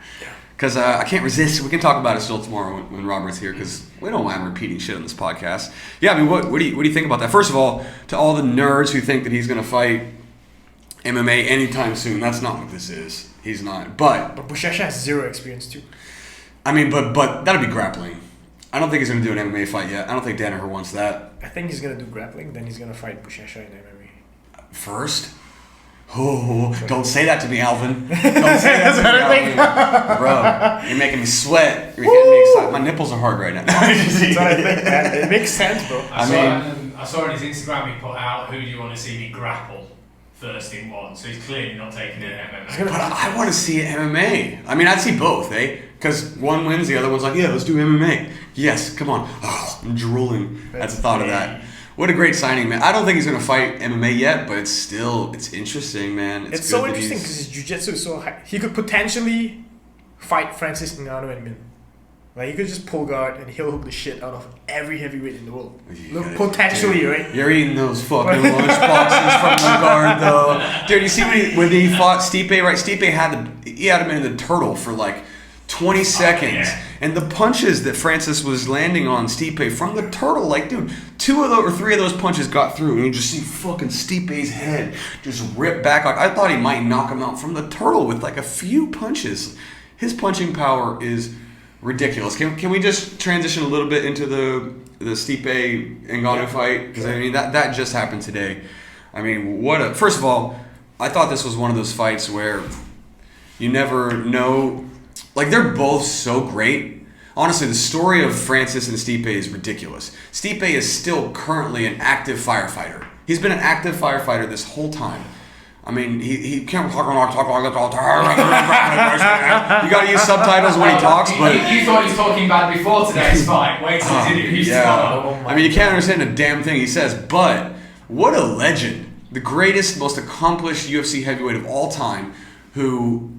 S1: Because I can't resist. We can talk about it still tomorrow when Robert's here. Because we don't mind repeating shit on this podcast. Yeah, I mean, what do you think about that? First of all, to all the nerds who think that he's gonna fight MMA anytime soon, that's not what this is. He's not. But
S2: Buchecha has zero experience too.
S1: I mean, but that'll be grappling. I don't think he's gonna do an MMA fight yet. I don't think Danaher wants that.
S2: I think he's gonna do grappling. Then he's gonna fight Buchecha in MMA.
S1: First. Oh, don't say that to me, Alvin. Don't say that to me, Alvin. Bro, you're making me sweat. You're getting me excited. My nipples are hard right now.
S2: That's what I think, man. It makes sense, bro.
S3: I saw on his Instagram he put out, "Who do you want to see me grapple first in one?" So he's clearly not taking it MMA.
S1: But I want to see it MMA. I mean, I'd see both, eh? Because one wins, the other one's like, yeah, let's do MMA. Yes, come on. Oh, I'm drooling at the thought of that. What a great signing, man. I don't think he's going to fight MMA yet, but it's interesting, man.
S2: It's so interesting because his jiu-jitsu is so high. He could potentially fight Francis Ngannou and Min. Like, he could just pull guard and he'll hook the shit out of every heavyweight in the world. Look, potentially, dude, right?
S1: You're eating those fucking lunch boxes from the guard, though. Dude, you see when he fought Stipe, right? Stipe had him in the turtle for like 20 seconds. Yeah. And the punches that Francis was landing on Stipe from the turtle, like, dude, 2 of those or 3 of those punches got through. And you just see fucking Stipe's head just rip back. Like, I thought he might knock him out from the turtle with like a few punches. His punching power is ridiculous. Can we just transition a little bit into the Stipe Ngannou fight? Because I mean that just happened today. I mean, first of all, I thought this was one of those fights where you never know. Like, they're both so great. Honestly, the story of Francis and Stipe is ridiculous. Stipe is still currently an active firefighter. He's been an active firefighter this whole time. I mean, he can't talk like that all the time. You gotta use subtitles when he talks, but...
S3: You thought he was talking bad before today's fight. Wait till he did it.
S1: I mean, you can't understand a damn thing he says, but what a legend. The greatest, most accomplished UFC heavyweight of all time, who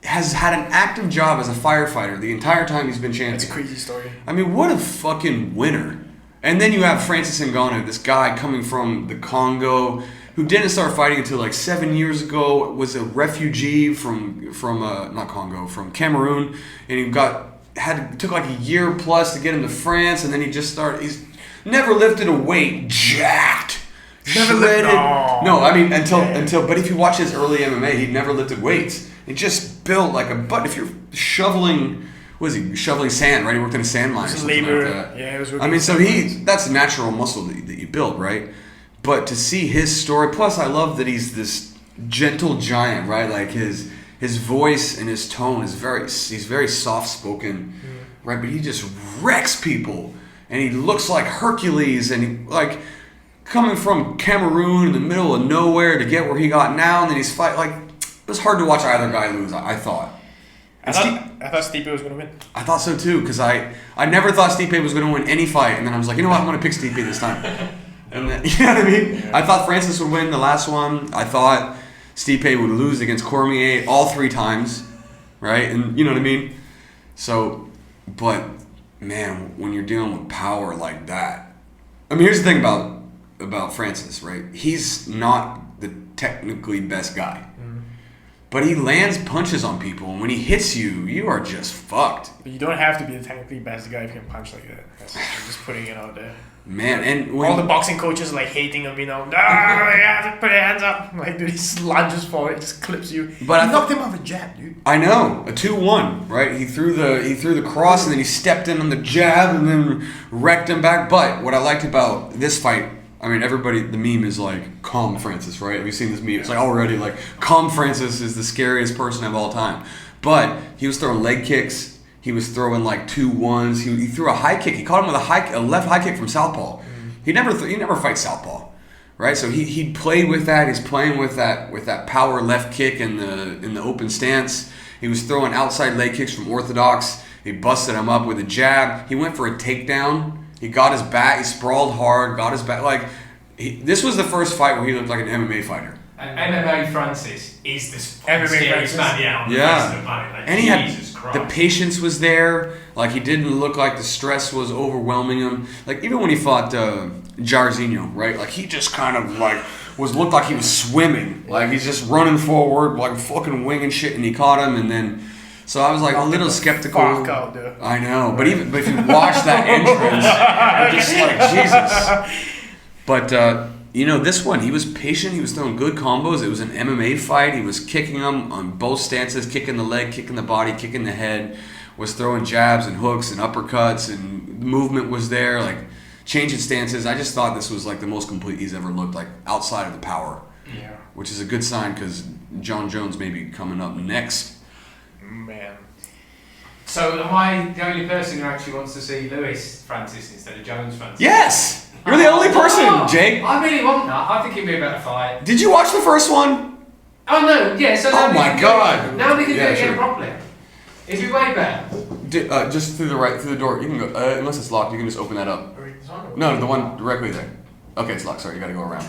S1: has had an active job as a firefighter the entire time he's been champion.
S2: That's a crazy story.
S1: I mean, what a fucking winner. And then you have Francis Ngannou, this guy coming from the Congo, who didn't start fighting until like 7 years ago, was a refugee from Cameroon, and he took like a year plus to get him to France, and then he's never lifted a weight, jacked, shredded. No, I mean until but if you watch his early MMA, he never lifted weights. He just built like a butt. If you're shoveling sand, right? He worked in a sand mine or something like that.
S2: Yeah, he was working.
S1: I mean, so that's natural muscle that you build, right? But to see his story, plus I love that he's this gentle giant, right? Like his voice and his tone he's very soft spoken, right? But he just wrecks people, and he looks like Hercules, and he, like, coming from Cameroon in the middle of nowhere to get where he got now, and then he's it was hard to watch either guy lose, I thought.
S2: I thought Stipe was going to win.
S1: I thought so too, because I never thought Stipe was going to win any fight, and then I was like, you know what, I'm going to pick Stipe this time. And then, you know what I mean? Yeah. I thought Francis would win the last one. I thought Stipe would lose against Cormier all 3 times, right? And you know what I mean? So, but man, when you're dealing with power like that, I mean, here's the thing about Francis, right? He's not the technically best guy. But he lands punches on people, and when he hits you, you are just fucked.
S2: But you don't have to be the technically best guy if you can punch like that. I'm just putting it out there.
S1: Man, and
S2: all the boxing coaches like hating him, you know. No, you have to put your hands up. Like, dude, he lunges forward, just clips you.
S1: But
S2: he knocked him off a jab, dude.
S1: I know, a 2-1, right? He threw the cross, and then he stepped in on the jab, and then wrecked him back. But what I liked about this fight, I mean, everybody, the meme is like, calm Francis, right? Have you seen this meme? It's like already like, calm Francis is the scariest person of all time. But he was throwing leg kicks. He was throwing like 2-1s. He threw a high kick. He caught him with a left high kick from southpaw. He never fights southpaw, right? So he played with that. He's playing with that power left kick in the open stance. He was throwing outside leg kicks from orthodox. He busted him up with a jab. He went for a takedown He got his back. He sprawled hard. Got his back. Like this was the first fight where he looked like an MMA fighter.
S3: And MMA Francis is the
S2: MMA
S3: scariest
S2: Francis.
S3: man on the face of the planet. Like,
S1: And he had
S3: Jesus Christ.
S1: the patience was there. Like he didn't look like the stress was overwhelming him. Like even when he fought Jairzinho, right? Like he just kind of like looked like he was swimming. Like he's just running forward, like fucking winging shit, and he caught him. And then, so I was like a little skeptical.
S2: Fuck out there.
S1: I know, but if you watch that entrance, you're just like Jesus. But this one, he was patient. He was throwing good combos. It was an MMA fight. He was kicking them on both stances, kicking the leg, kicking the body, kicking the head. Was throwing jabs and hooks and uppercuts, and movement was there. Like changing stances. I just thought this was like the most complete he's ever looked, like outside of the power.
S2: Yeah.
S1: Which is a good sign because John Jones may be coming up next.
S2: Man.
S3: So am I the only person who actually wants to see Lewis Francis instead of Jones Francis?
S1: Yes! You're the only person, Jake.
S3: I really want that. I think it'd be a better fight.
S1: Did you watch the first one?
S3: Oh no, yeah, so
S1: Oh my God.
S3: Now we can do
S1: Yeah,
S3: it again
S1: sure.
S3: properly. It'd be way better.
S1: Just through the door. You can go, unless it's locked, you can just open that up. No, the one directly there. Okay, it's locked. Sorry, you gotta go around.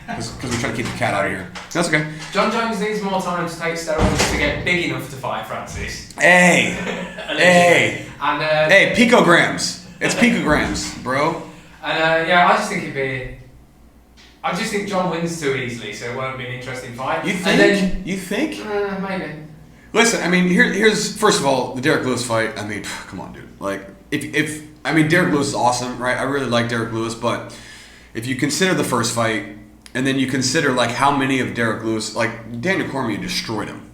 S1: Because we're trying to keep the cat out of here. That's okay.
S3: John Jones needs more time to take steroids to get big enough to fight Francis.
S1: Hey! Hey!
S3: And
S1: Hey, picograms. It's picograms, bro.
S3: And yeah, I just think it'd be. I just think John wins too easily, so it won't be an interesting fight.
S1: You think?
S3: And then,
S1: You think?
S3: maybe.
S1: Listen, I mean, here's first of all the Derek Lewis fight. I mean, come on, dude. Like, if I mean, Derek Lewis is awesome, right? I really like Derek Lewis, but if you consider the first fight, and then you consider like how many of Derek Lewis, like Daniel Cormier destroyed him,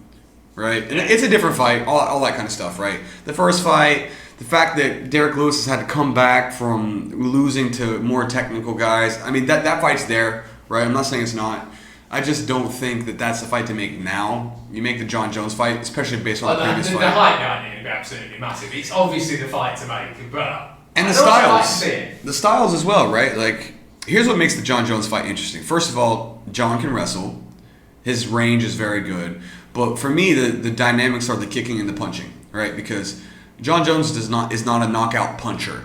S1: right? And it's a different fight, all that kind of stuff, right? The first fight, the fact that Derek Lewis has had to come back from losing to more technical guys. I mean, that fight's there, right? I'm not saying it's not. I just don't think that that's the fight to make now. You make the John Jones fight, especially based on the previous
S3: The
S1: fight.
S3: hype behind it would be absolutely massive. It's obviously the fight to make, but
S1: And the
S3: I'd also like to
S1: styles.
S3: see it.
S1: The styles as well, right? Like, here's what makes the John Jones fight interesting. First of all, John can wrestle. His range is very good. But for me, the dynamics are the kicking and the punching, right? Because John Jones is not a knockout puncher.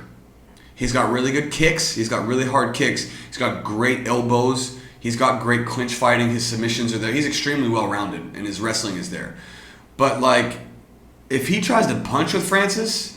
S1: He's got really good kicks. He's got really hard kicks. He's got great elbows. He's got great clinch fighting. His submissions are there. He's extremely well-rounded, and his wrestling is there. But, like, if he tries to punch with Francis,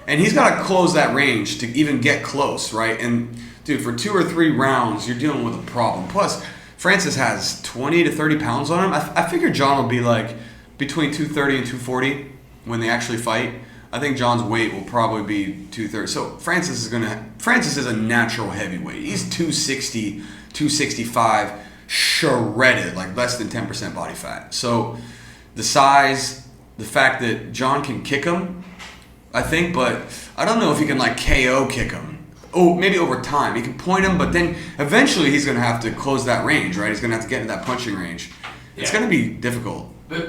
S1: and he's got to close that range to even get close, right? And, dude, for 2 or 3 rounds, you're dealing with a problem. Plus, Francis has 20 to 30 pounds on him. I figure John will be, like, between 230 and 240 when they actually fight. I think John's weight will probably be 230. So Francis is a natural heavyweight. He's 260, 265, shredded, like less than 10% body fat. So the size, the fact that John can kick him, I think, but I don't know if he can like KO kick him. Oh, maybe over time. He can point him, but then eventually he's going to have to close that range, right? He's going to have to get into that punching range. It's going to be difficult.
S3: But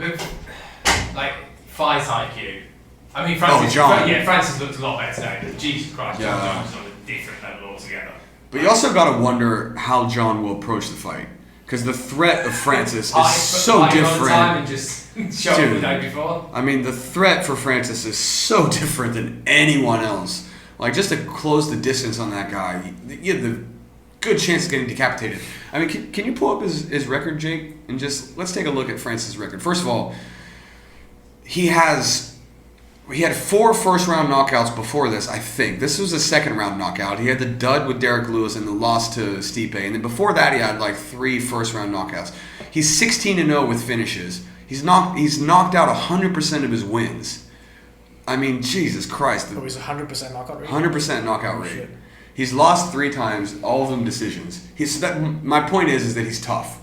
S3: like fight IQ. I mean, Francis.
S1: John.
S3: Yeah, Francis looked a lot better today. But Jesus Christ,
S1: Yeah.
S3: John Jones is on a different level altogether.
S1: But you also got to wonder how John will approach the fight. Because the threat of Francis is so
S3: On time
S1: different.
S3: and just show up the day before.
S1: I mean, the threat for Francis is so different than anyone else. Like, just to close the distance on that guy, you have the good chance of getting decapitated. I mean, can you pull up his record, Jake? And just, let's take a look at Francis' record. First of all, he had 4 first-round knockouts before this, I think. This was a second-round knockout. He had the dud with Derek Lewis and the loss to Stipe. And then before that, he had like 3 first-round knockouts. He's 16-0 with finishes. He's knocked out 100% of his wins. I mean, Jesus Christ.
S2: Oh, he's 100% knockout rate?
S1: 100% knockout rate.
S2: Shit.
S1: He's lost 3 times, all of them decisions. My point is that he's tough.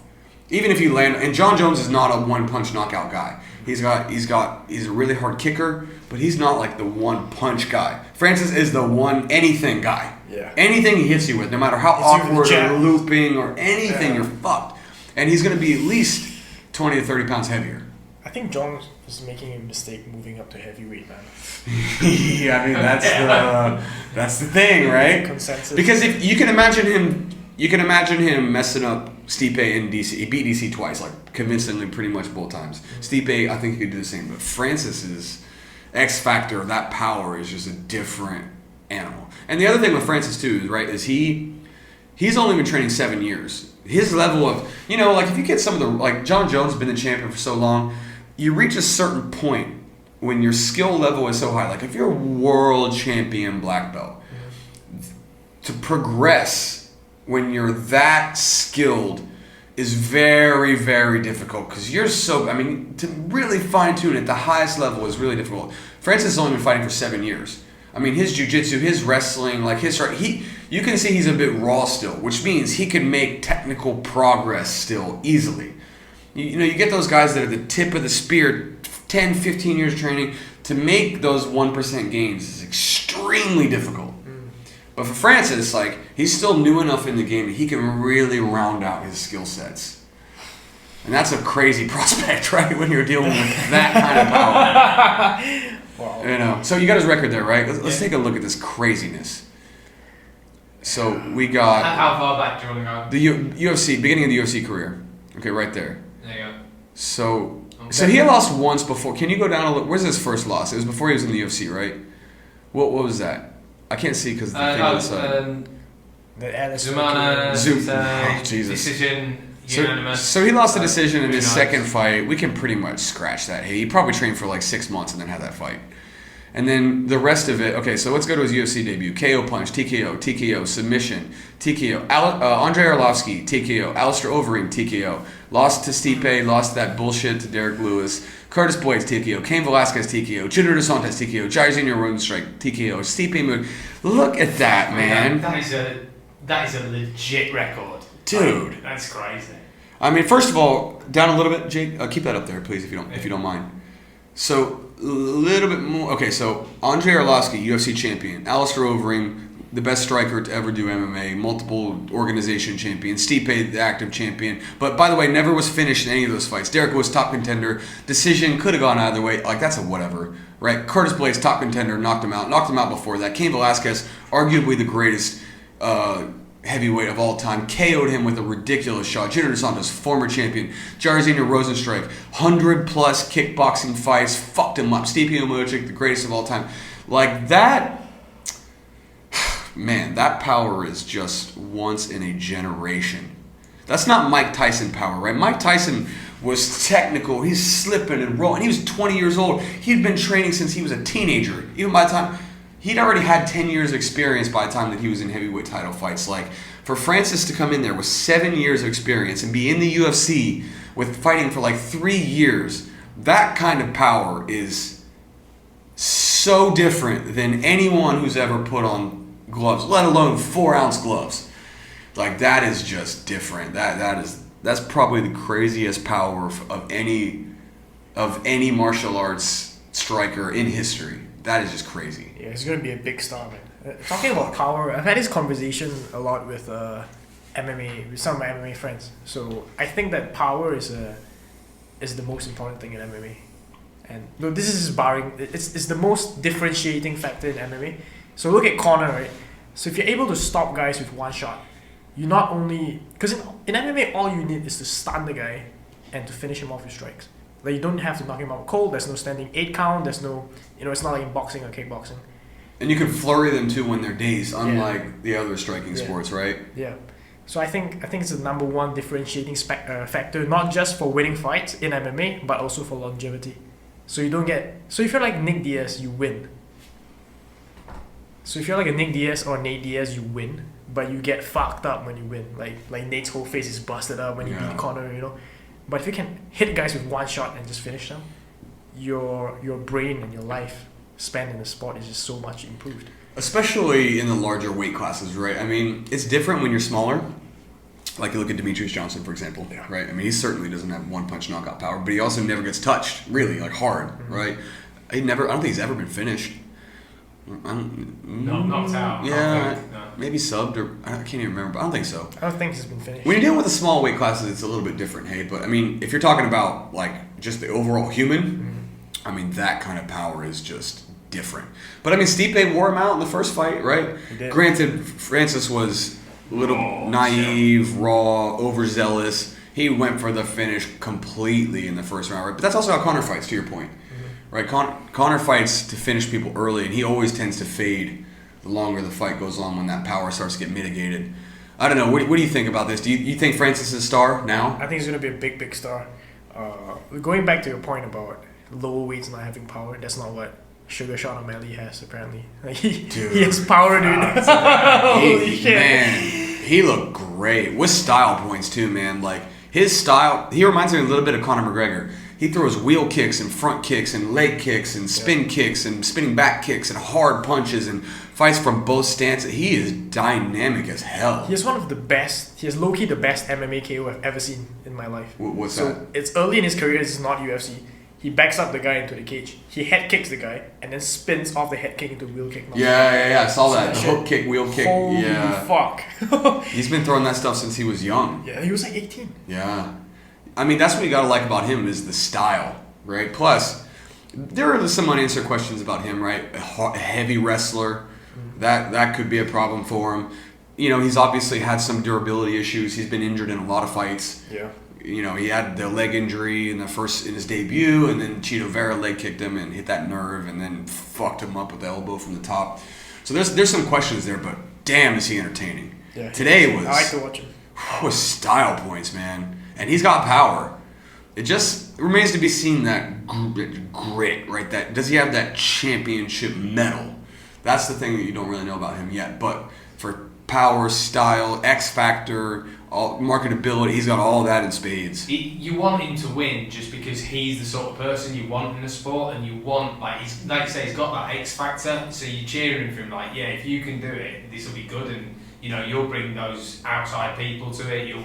S1: Even if you land, and John Jones is not a one-punch knockout guy. He's a really hard kicker, but he's not like the one-punch guy. Francis is the one anything guy.
S2: Yeah.
S1: Anything he hits you with, no matter how
S2: Hits you with
S1: awkward
S2: a jab.
S1: or looping or anything,
S2: Yeah.
S1: you're fucked. And he's going to be at least 20 to 30 pounds heavier.
S2: I think John is making a mistake moving up to heavyweight, man.
S1: Yeah, I mean that's the thing, right?
S2: Consensus.
S1: Because if you can imagine him messing up Stipe in DC. He beat DC twice, like convincingly, pretty much both times. Stipe, I think he could do the same, but Francis's X factor, that power, is just a different animal. And the other thing with Francis too, right, is he's only been training 7 years. His level of, like if you get some of the, like John Jones has been the champion for so long, you reach a certain point when your skill level is so high. Like if you're a world champion black belt, to progress when you're that skilled is very, very difficult because you're so, to really fine tune at the highest level is really difficult. Francis has only been fighting for 7 years. His jiu-jitsu, his wrestling, like his you can see he's a bit raw still, which means he can make technical progress still easily. You get those guys that are the tip of the spear, 10, 15 years training, to make those 1% gains is extremely difficult. But for Francis, like, he's still new enough in the game that he can really round out his skill sets. And that's a crazy prospect, right, when you're dealing with that kind of power. Wow. So you got his record there, right? Let's take a look at this craziness. So we got...
S3: How far back do you want to
S1: go? The UFC, beginning of the UFC career. Okay, right there.
S3: There you go.
S1: So he had lost once before. Can you go down a little? Where's his first loss? It was before he was in the UFC, right? What was that? I can't see because the thing on the side.
S3: Zumana,
S1: Jesus.
S3: Decision, unanimous.
S1: So he lost the decision in his second fight. We can pretty much scratch that. He probably trained for like 6 months and then had that fight. And then the rest of it, okay, so let's go to his UFC debut. KO punch, TKO, submission, TKO. Andre Arlovski, TKO. Alistair Overeem, TKO. Lost to Stipe, lost that bullshit to Derek Lewis. Curtis Boyd's TKO. Cain Velasquez, TKO. Junior Dos Santos, TKO. Jair Zinho Rosenstrike, TKO. Stipe Mood. Look at that, man.
S3: That is a legit record.
S1: Dude.
S3: That's crazy.
S1: First of all, down a little bit, Jake. Keep that up there, please, if you don't mind. So, a little bit more. Okay, so Andre Arlovski, UFC champion. Alistair Overeem, the best striker to ever do MMA. Multiple organization champion. Stipe, the active champion. But by the way, never was finished in any of those fights. Derek was top contender. Decision could have gone either way. Like, that's a whatever, right? Curtis Blades, top contender, knocked him out. Knocked him out before that. Cain Velasquez, arguably the greatest heavyweight of all time, KO'd him with a ridiculous shot. Junior Dos Santos, former champion. Jair Zinho Rosenstrike, 100+ kickboxing fights, fucked him up. Stipe Miocic, the greatest of all time. Like that, man, that power is just once in a generation. That's not Mike Tyson power, right? Mike Tyson was technical. He's slipping and rolling. He was 20 years old. He'd been training since he was a teenager. Even by the time... He'd already had 10 years of experience by the time that he was in heavyweight title fights. Like, for Francis to come in there with 7 years of experience and be in the UFC with fighting for like 3 years, that kind of power is so different than anyone who's ever put on gloves, let alone 4-ounce gloves. Like, that is just different. That's probably the craziest power of any martial arts striker in history. That is just crazy.
S2: Yeah, he's going to be a big star, man. Talking about power, I've had this conversation a lot with MMA, with some of my MMA friends. So I think that power is the most important thing in MMA. And no, this is barring, it's the most differentiating factor in MMA. So look at corner, right? So if you're able to stop guys with one shot, you not only, because in MMA all you need is to stun the guy and to finish him off with strikes. Like, you don't have to knock him out cold. There's no standing 8 count. There's no, it's not like in boxing or kickboxing.
S1: And you can flurry them too when they're dazed, unlike the other striking sports, right?
S2: Yeah. So I think it's the number one differentiating factor, not just for winning fights in MMA, but also for longevity. So you don't get. So if you're like Nick Diaz, you win. So if you're like a Nick Diaz or Nate Diaz, you win, but you get fucked up when you win. Like Nate's whole face is busted up when you beat Conor, But if you can hit guys with one shot and just finish them, your brain and your life spent in the sport is just so much improved.
S1: Especially in the larger weight classes, right? It's different when you're smaller. Like, you look at Demetrius Johnson, for example, right? He certainly doesn't have one-punch knockout power, but he also never gets touched, really, like hard, right? I don't think he's ever been finished.
S3: No, knocked out.
S1: Yeah, maybe subbed, or I can't even remember. But I don't think so.
S2: I don't think he's been finished.
S1: When you're dealing with the small weight classes, it's a little bit different, hey. But if you're talking about like just the overall human, that kind of power is just different. But Stipe wore him out in the first fight, right?
S2: He did.
S1: Granted, Francis was a little naive, raw, overzealous. He went for the finish completely in the first round, right? But that's also how Conor fights, to your point. Right, Conor fights to finish people early, and he always tends to fade the longer the fight goes on when that power starts to get mitigated. I don't know. What do you think about this? Do you think Francis is a star now?
S2: I think he's going to be a big, big star. Going back to your point about lower weights not having power, that's not what Sugar Sean O'Malley has, apparently. Like he has power, dude. Holy shit.
S1: Man, he looked great. With style points, too, man. Like, his style, he reminds me a little bit of Conor McGregor. He throws wheel kicks and front kicks and leg kicks and spin kicks and spinning back kicks and hard punches and fights from both stances. He is dynamic as hell.
S2: He has one of the best, he has low-key the best MMA KO I've ever seen in my life.
S1: What's that?
S2: It's early in his career, it's not UFC. He backs up the guy into the cage. He head kicks the guy and then spins off the head kick into wheel kick.
S1: Yeah. I saw that. The hook kick, wheel kick.
S2: Holy
S1: yeah.
S2: fuck.
S1: He's been throwing that stuff since he was young.
S2: Yeah, he was like 18.
S1: Yeah. I mean, that's what you gotta like about him is the style, right? Plus, there are some unanswered questions about him, right? A heavy wrestler, that could be a problem for him. You know, he's obviously had some durability issues. He's been injured in a lot of fights.
S2: Yeah.
S1: You know, he had the leg injury in his debut, and then Cheeto Vera leg kicked him and hit that nerve, and then fucked him up with the elbow from the top. So there's some questions there, but damn, is he entertaining?
S2: Yeah.
S1: Today was.
S2: I like to watch him.
S1: Was style points, man, and he's got power. It just remains to be seen that grit, right? That does he have that championship medal? That's the thing that you don't really know about him yet. But for power, style, X factor, marketability, he's got all that in spades.
S3: You want him to win just because he's the sort of person you want in the sport, and you want, like you say, he's got that X factor. So you're cheering for him, like, yeah, if you can do it, this will be good, and you know you'll bring those outside people to it. You'll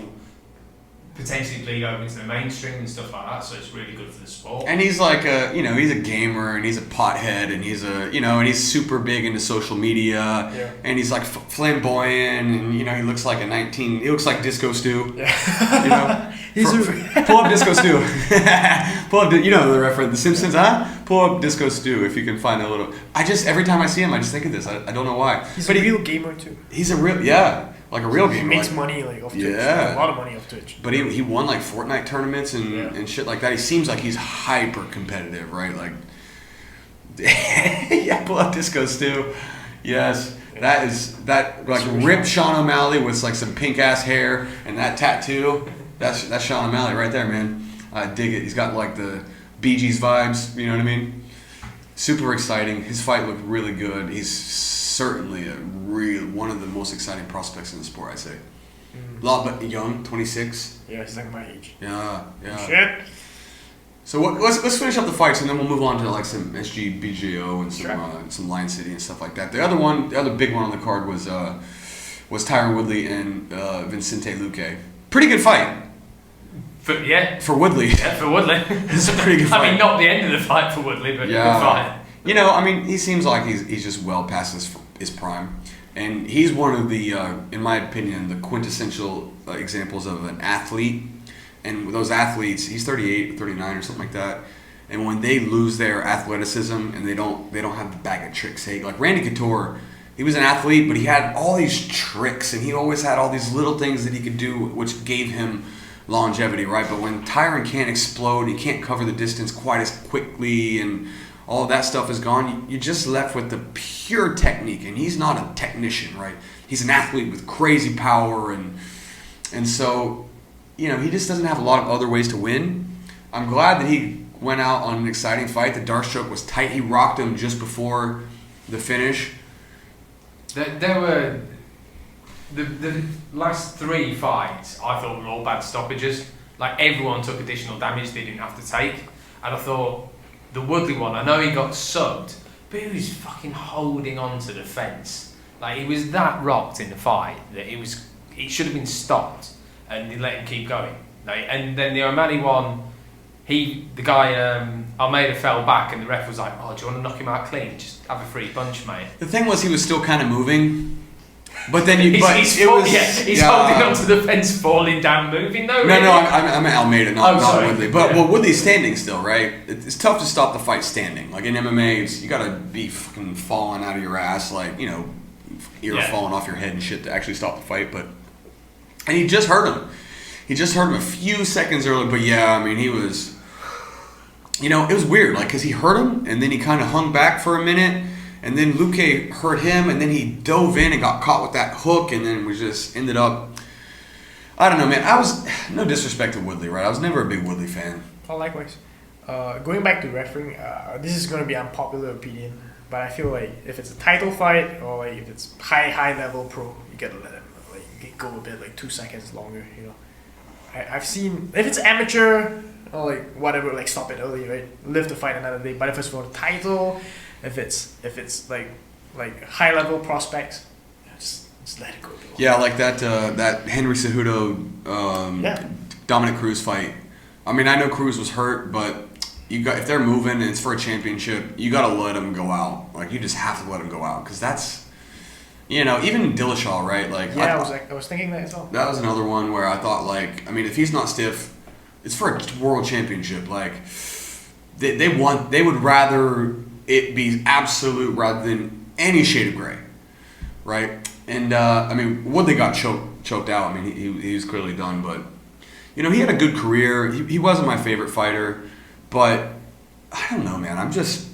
S3: potentially bleed over into the mainstream and stuff like that, so it's really good for the sport.
S1: And he's like he's a gamer, and he's a pothead, and and he's super big into social media, and he's like flamboyant, and he looks like he looks like Disco Stew.
S2: Yeah.
S1: Pull up Disco Stew. Pull up, the reference, The Simpsons, huh? Pull up Disco Stew if you can find a little. Every time I see him, I just think of this. I don't know why.
S2: He's a real gamer too.
S1: He's a real, like a real gamer.
S2: He makes money off Twitch.
S1: Yeah.
S2: A lot of money off Twitch.
S1: But he won like Fortnite tournaments and shit like that. He seems like he's hyper competitive, right? Like, yeah, pull up Disco Stew. Yes. That like ripped Sean O'Malley with like some pink ass hair and that tattoo. That's Sean O'Malley right there, man. I dig it. He's got like the Bee Gees vibes, you know what I mean? Super exciting. His fight looked really good. He's certainly one of the most exciting prospects in the sport, I'd say. A lot but young, 26.
S2: Yeah, he's like my age.
S1: Yeah.
S2: Shit.
S1: So let's finish up the fights, and then we'll move on to like some SGBJO and some Lion City and stuff like that. The other big one on the card was Tyron Woodley and Vicente Luque. Pretty good fight. For Woodley.
S3: Yeah, for Woodley.
S1: It's a pretty good fight.
S3: I mean, not the end of the fight for Woodley, but good fight.
S1: He seems like he's just well past his prime. And he's one of the, in my opinion, the quintessential examples of an athlete. And those athletes, he's 38 or 39 or something like that. And when they lose their athleticism and they don't have the bag of tricks, like Randy Couture, he was an athlete, but he had all these tricks, and he always had all these little things that he could do, which gave him longevity, right? But when Tyron can't explode, he can't cover the distance quite as quickly, and all of that stuff is gone, you're just left with the pure technique. And he's not a technician, right? He's an athlete with crazy power, and so, he just doesn't have a lot of other ways to win. I'm glad that he went out on an exciting fight. The dark stroke was tight. He rocked him just before the finish.
S3: There were the last three fights I thought were all bad stoppages. Like, everyone took additional damage they didn't have to take. And I thought the Woodley one, I know he got subbed, but he was fucking holding on to the fence. Like, he was that rocked in the fight that it should have been stopped, and they let him keep going. Like, and then the O'Malley one, the guy Almeida fell back, and the ref was like, "Oh, do you want to knock him out clean? Just have a free punch, mate."
S1: The thing was, he was still kind of moving, but then
S3: he's holding onto the fence, falling down, moving. No,
S1: I meant Almeida, not Woodley. But
S3: well,
S1: Woodley's standing still, right? It's tough to stop the fight standing. Like in MMA, you gotta be fucking falling out of your ass, like ear falling off your head and shit to actually stop the fight. And he just hurt him. He just hurt him a few seconds early, but he was. It was weird, like, because he hurt him, and then he kind of hung back for a minute, And then Luque hurt him, and then he dove in and got caught with that hook, and then we just ended up. I don't know, man. I was no disrespect to Woodley, right? I was never a big Woodley fan.
S2: Oh, likewise. Going back to refereeing, this is going to be unpopular opinion, but I feel like if it's a title fight or like if it's high level pro, you gotta let him like go a bit, like 2 seconds longer. You know, I've seen if it's amateur or like whatever, like stop it early, right? Live to fight another day. But if it's for the title, if it's like high level prospects, just let it go.
S1: Yeah, like that Henry Cejudo Dominic Cruz fight. I mean, I know Cruz was hurt, but if they're moving and it's for a championship, you got to let them go out. Like, you just have to let them go out because that's, even Dillashaw, right? Like,
S2: yeah, I was thinking that as well.
S1: That was another one where I thought, like, I mean, if he's not stiff, it's for a world championship. Like, they would rather it be absolute rather than any shade of gray, right? And I mean, Woodley got choked out. I mean, he was clearly done, but he had a good career. He wasn't my favorite fighter. But I don't know, man. I'm just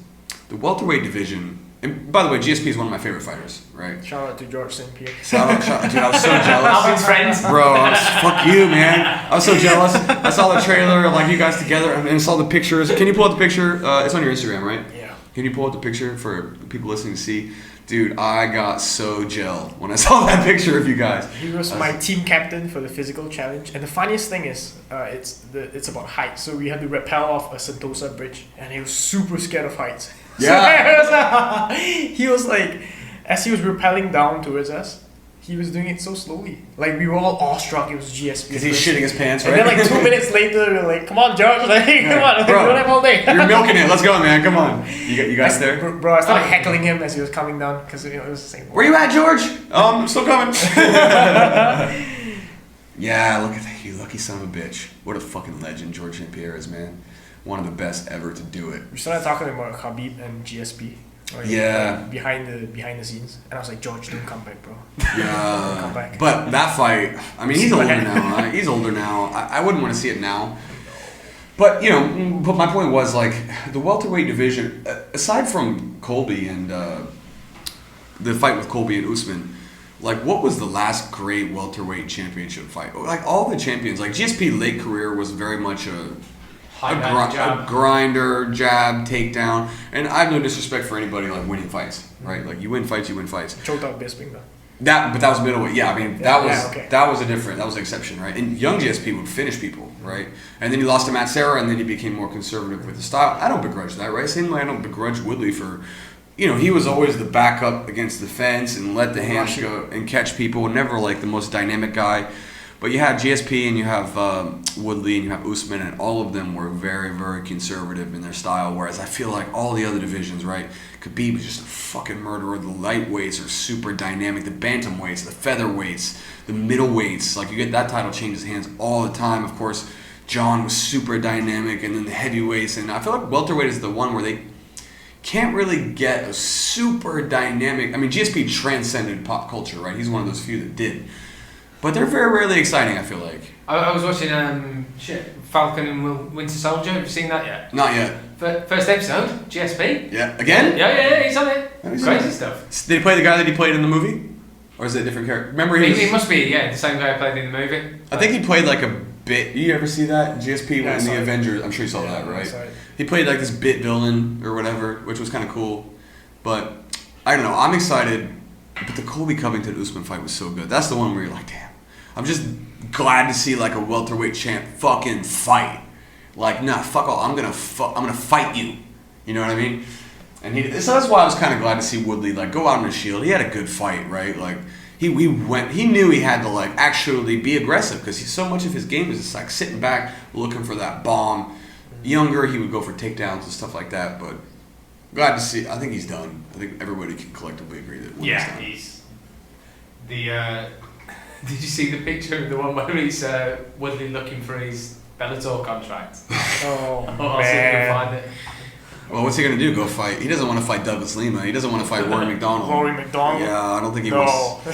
S1: the welterweight division. And by the way, GSP is one of my favorite fighters, right?
S2: Shout out to George St. Pierre.
S1: Dude, I was so jealous.
S3: Alvin's friends,
S1: bro. Fuck you, man. I was so jealous. I saw the trailer, like you guys together, and I saw the pictures. Can you pull up the picture? It's on your Instagram, right?
S2: Yeah.
S1: Can you pull up the picture for people listening to see? Dude, I got so gelled when I saw that picture of you guys.
S2: He was my team captain for the physical challenge, and the funniest thing is, it's about height. So we had to rappel off a Sentosa bridge, and he was super scared of heights.
S1: Yeah.
S2: So he was like, as he was rappelling down towards us, he was doing it so slowly. Like, we were all awestruck. It was GSP.
S1: Because he's shitting his pants, right?
S2: And then, like, 2 minutes later, we were like, come on, George. Like, come on.
S1: Bro,
S2: we don't have all day.
S1: You're milking it. Let's go, man. Come on. You guys there?
S2: Bro, I started heckling him as he was coming down because, it was the same.
S1: Where you at, George? I'm still coming. Yeah, look at that. You lucky son of a bitch. What a fucking legend George St. Pierre is, man. One of the best ever to do it.
S2: We started talking about Khabib and GSP. Behind the scenes, and I was like, George, don't come back, bro.
S1: Yeah.
S2: Don't come back.
S1: But that fight, I mean, he's older now. He's older now. I wouldn't want to see it now. But but my point was, like, the welterweight division, aside from Colby and the fight with Colby and Usman, like, what was the last great welterweight championship fight? Like, all the champions, like GSP late career was very much a grinder, jab, takedown, and I have no disrespect for anybody like winning fights, right? Like, you win fights.
S2: Choked out Bisping though.
S1: But that was middleweight. Yeah, I mean that was an exception, right? And young GSP would finish people, right? And then he lost to Matt Serra, and then he became more conservative with the style. I don't begrudge that, right? Same way I don't begrudge Woodley for, he was always the backup against the fence and let the hands go and catch people. Never like the most dynamic guy. But you have GSP and you have Woodley and you have Usman, and all of them were very, very conservative in their style. Whereas I feel like all the other divisions, right? Khabib is just a fucking murderer. The lightweights are super dynamic. The bantamweights, the featherweights, the middleweights. Like, you get that title changes hands all the time. Of course, John was super dynamic, and then the heavyweights. And I feel like welterweight is the one where they can't really get a super dynamic. I mean, GSP transcended pop culture, right? He's one of those few that did. But they're very rarely exciting, I feel like.
S3: I was watching Falcon and Winter Soldier. Have you seen that yet?
S1: Not yet.
S3: First episode, GSP.
S1: Yeah. Again?
S3: Yeah, he's on it. Crazy stuff.
S1: Did he play the guy that he played in the movie? Or is it a different character? Remember
S3: he must be, the same guy I played in the movie.
S1: I think he played like a bit. You ever see that? GSP in the Avengers. I'm sure you saw that, right? He played like this bit villain or whatever, which was kind of cool. But I don't know. I'm excited. But the Colby Covington Usman fight was so good. That's the one where you're like, damn. I'm just glad to see like a welterweight champ fucking fight. Like, nah, fuck all. I'm gonna fight you. You know what I mean? And so that's why I was kind of glad to see Woodley like go out on a shield. He had a good fight, right? Like, he knew he had to like actually be aggressive because so much of his game is just like sitting back looking for that bomb. Younger, he would go for takedowns and stuff like that. But glad to see. I think he's done. I think everybody can collectively agree that Woodley's done.
S3: He's the. Did you see the picture of the one where he's Woodley looking for his Bellator contract?
S2: Oh,
S3: man. I'll see if I can find it.
S1: Well, what's he gonna do? Go fight? He doesn't want to fight Douglas Lima. He doesn't want to fight Rory McDonald.
S2: Rory McDonald?
S1: Yeah, I don't think he wants.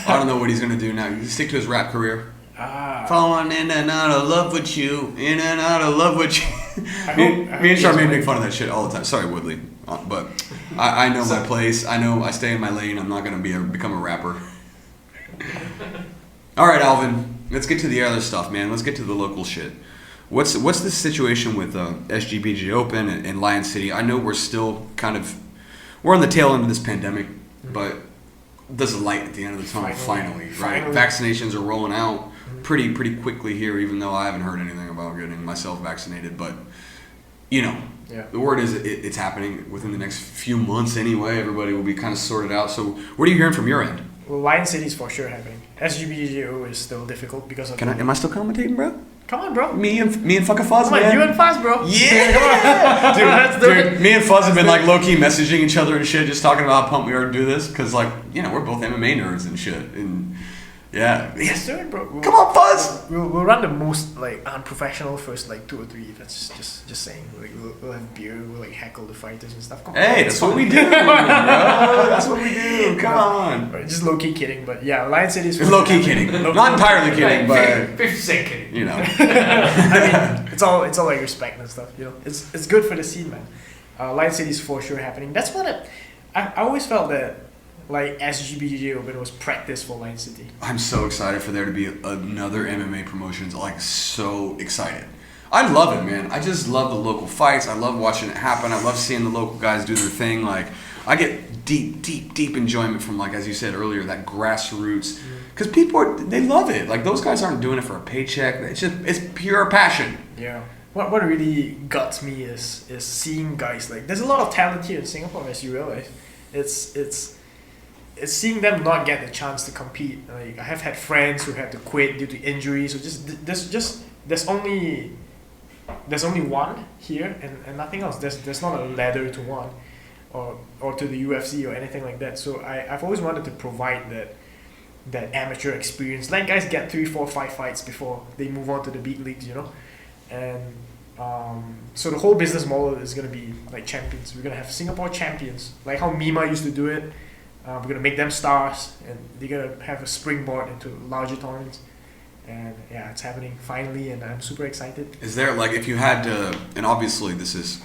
S1: I don't know what he's gonna do now. He stick to his rap career. Falling in and out of love with you, in and out of love with you. Me and Charmaine make fun of that shit all the time. Sorry, Woodley, but I know my place. I know I stay in my lane. I'm not gonna become a rapper. All right, Alvin. Let's get to the other stuff, man. Let's get to the local shit. What's the situation with SGBJ Open and Lion City? I know we're still we're on the tail end of this pandemic, but there's a light at the end of the tunnel. Finally, right? Vaccinations are rolling out pretty quickly here, even though I haven't heard anything about getting myself vaccinated. But the word is it's happening within the next few months anyway. Everybody will be kind of sorted out. So, what are you hearing from your end?
S2: Well, Lion City is for sure happening. SGBJJO is still difficult because of.
S1: Am I still commentating, bro?
S2: Come on, bro.
S1: Me and fucking Fuzz,
S2: Come on,
S1: man.
S2: you and Fuzz, bro.
S1: Yeah, dude. Me and Fuzz have been like low key messaging each other and shit, just talking about how pumped we are to do this, because we're both MMA nerds and shit, and yeah.
S2: Yes, sir, bro.
S1: Come on, Fuzz.
S2: We'll run the most unprofessional first 2 or 3 events. Just saying. We'll have beer. We'll heckle the fighters and stuff. Come on,
S1: hey, that's what we do, bro. That's what we do. Come on.
S2: Right, just low key kidding, but yeah, Lion City is.
S1: Low key kidding. Not entirely kidding, but
S3: 50% kidding.
S2: I mean, it's all like respect and stuff. It's good for the scene, man. Lion City is for sure happening. That's what I always felt that. Like SGBJJ Open was practice for Lion City.
S1: I'm so excited for there to be another MMA promotions. So excited. I love it, man. I just love the local fights. I love watching it happen. I love seeing the local guys do their thing. I get deep enjoyment from, as you said earlier, that grassroots. Because people they love it. Those guys aren't doing it for a paycheck. It's pure passion.
S2: Yeah. What really guts me is seeing guys there's a lot of talent here in Singapore, as you realize. It's seeing them not get the chance to compete. I have had friends who had to quit due to injuries. So there's only one here and nothing else. There's not a ladder to one, or to the UFC or anything like that. So I've always wanted to provide that amateur experience. Let guys get 3, 4, 5 fights before they move on to the big leagues, And so the whole business model is gonna be champions. We're gonna have Singapore champions, like how Mima used to do it. We're going to make them stars, and they're going to have a springboard into larger tournaments. And yeah, it's happening finally, and I'm super excited.
S1: Is there, if you had to, and obviously this is